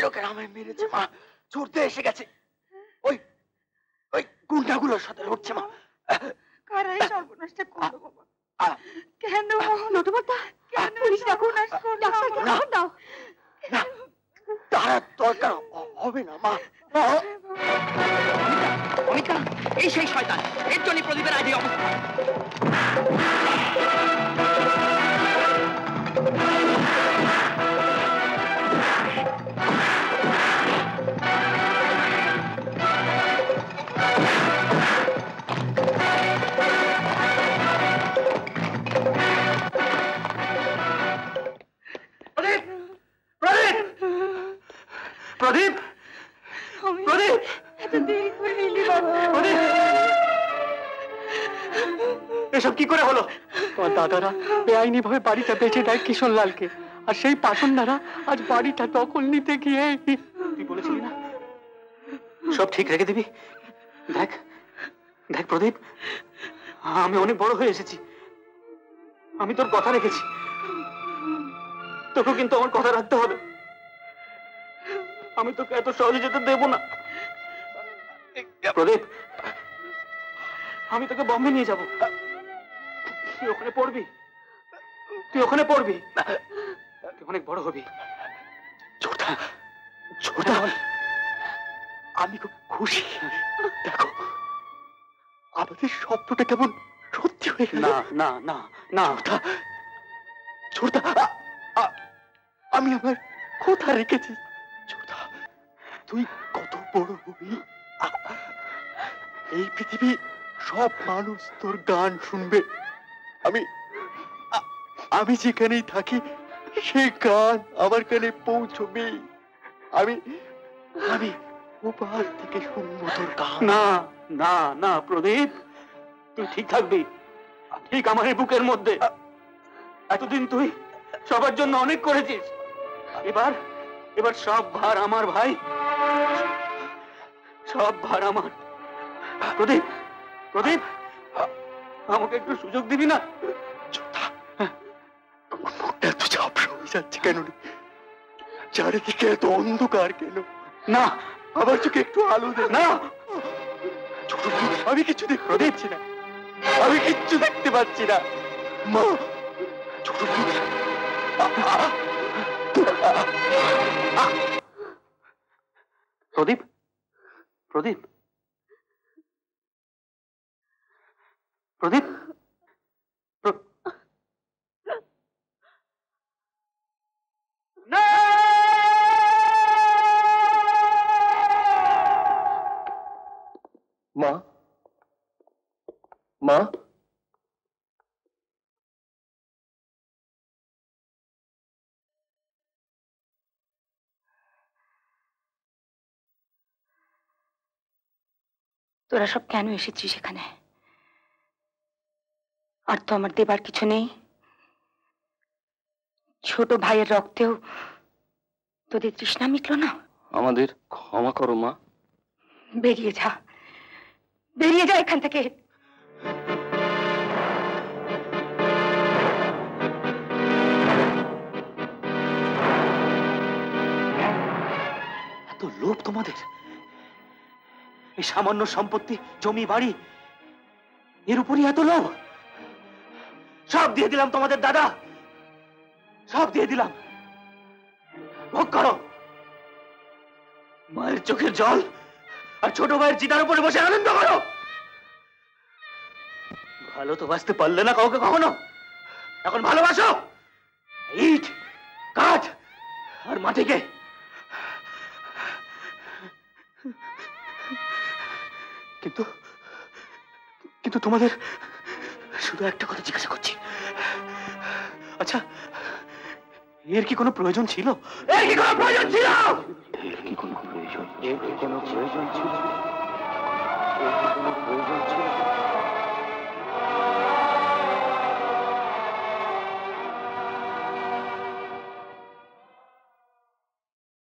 লোকেরা আমায় মেরেছে মা, ছুটতে এসে গেছে, ওই ওই গুন্ডাগুলোর সাথে লড়ছে মা।
কারাই সর্বনাশটা করলো বাবা? কেন নটবরদা? কেন সর্বনাশ করলো? ডাক্তারকে খবর দাও।
তার দরকার হবে না মা।
অমিতা, এই সেই শয়তান, এর জন্য প্রদীপের আজ এই অবস্থা।
প্রদীপ, প্রদীপ,
এত দেরি করে এলি বাবা।
এসব কি করে হলো? তোমার দাদারা বেআইনি ভাবে বাড়িটা বেঁচে দেয় কিশোরলালকে, আর সেই পাষণ্ডারা আজ বাড়িটা দখল নিতে গিয়ে। তুই বলেছিলি না সব ঠিক রেখে দিবি? দেখ দেখ প্রদীপ, আমি অনেক বড় হয়ে এসেছি, আমি তোর কথা রেখেছি, তোকে কিন্তু আমার কথা রাখতে হবে। আমি তোকে এত সহজে যেতে দেব না প্রদীপ। আমি তোকে বম্বে নিয়ে যাব, তুই ওখানে পড়বি, তুই ওখানে পড়বি, তুই অনেক বড় হবি।
ছোটা ছোটা, আমি খুব খুশি। দেখো আমাদের স্বপ্নটা কেমন সত্যি হয়ে গেল।
না না না না
ছোটা, আমি আমার কথা রেখেছি। ছোটা, তুই কত বড় হবি, এই পৃথিবী সব মানুষ তোর গান শুনবে। আমি যেখানেই থাকি সেই গান আমার কানে পৌঁছবে। আমি আমি ওপার থেকে শুনবো তোর গান।
না না না প্রদীপ, তুই ঠিক থাকবি, ঠিক আমার এই বুকের মধ্যে। এতদিন তুই সবার জন্য অনেক করেছিস, এবার এবার সব ভার আমার ভাই, সব ভার আমার। প্রদীপ, প্রদীপ, আমাকে একটু সুযোগ দিবি না?
এত ঝাপসা হয়ে যাচ্ছে কেন রে? চারিদিকে এত অন্ধকার কেন?
না,
আমার চোখে একটু আলো দে
না।
আমি কিছু দেখতে পাচ্ছি না, আমি কিচ্ছু দেখতে পাচ্ছি না। মা, ছোট
প্রদীপ, প্রদীপ, প্রদীপ,
মা, মা,
তোরা সব কেন এসেছিস এখানে? আর তো আমার দেবার কিছু নেই। ছোট ভাইয়ের রক্তেও তোদের তৃষ্ণা মিটলো না।
আমাদের ক্ষমা করো মা।
বেরিয়ে যা, বেরিয়ে যা এখান থেকে।
এত লোভ তোমাদের, এই সামান্য সম্পত্তি, জমি বাড়ি, এর উপরই এত লোভ। সব দিয়ে দিলাম তোমাদের দাদা, সব দিয়ে দিলাম, ভোগ করো। মায়ের চোখের জল আর ছোট ভাইয়ের চিতার উপরে বসে আনন্দ করো। ভালো তো বাঁচতে পারলে না কাউকে কখনো, এখন ভালোবাসো ইট, কাঠ আর মাটিকে। কিন্তু কিন্তু তোমাদের শুধু একটা কথা জিজ্ঞাসা করছি, আচ্ছা এর কি কোনো প্রয়োজন ছিল? এর কি কোনো প্রয়োজন ছিল?
এর কি কোনো প্রয়োজন?
এর কি কোনো প্রয়োজন ছিল? এর কি কোনো প্রয়োজন ছিল?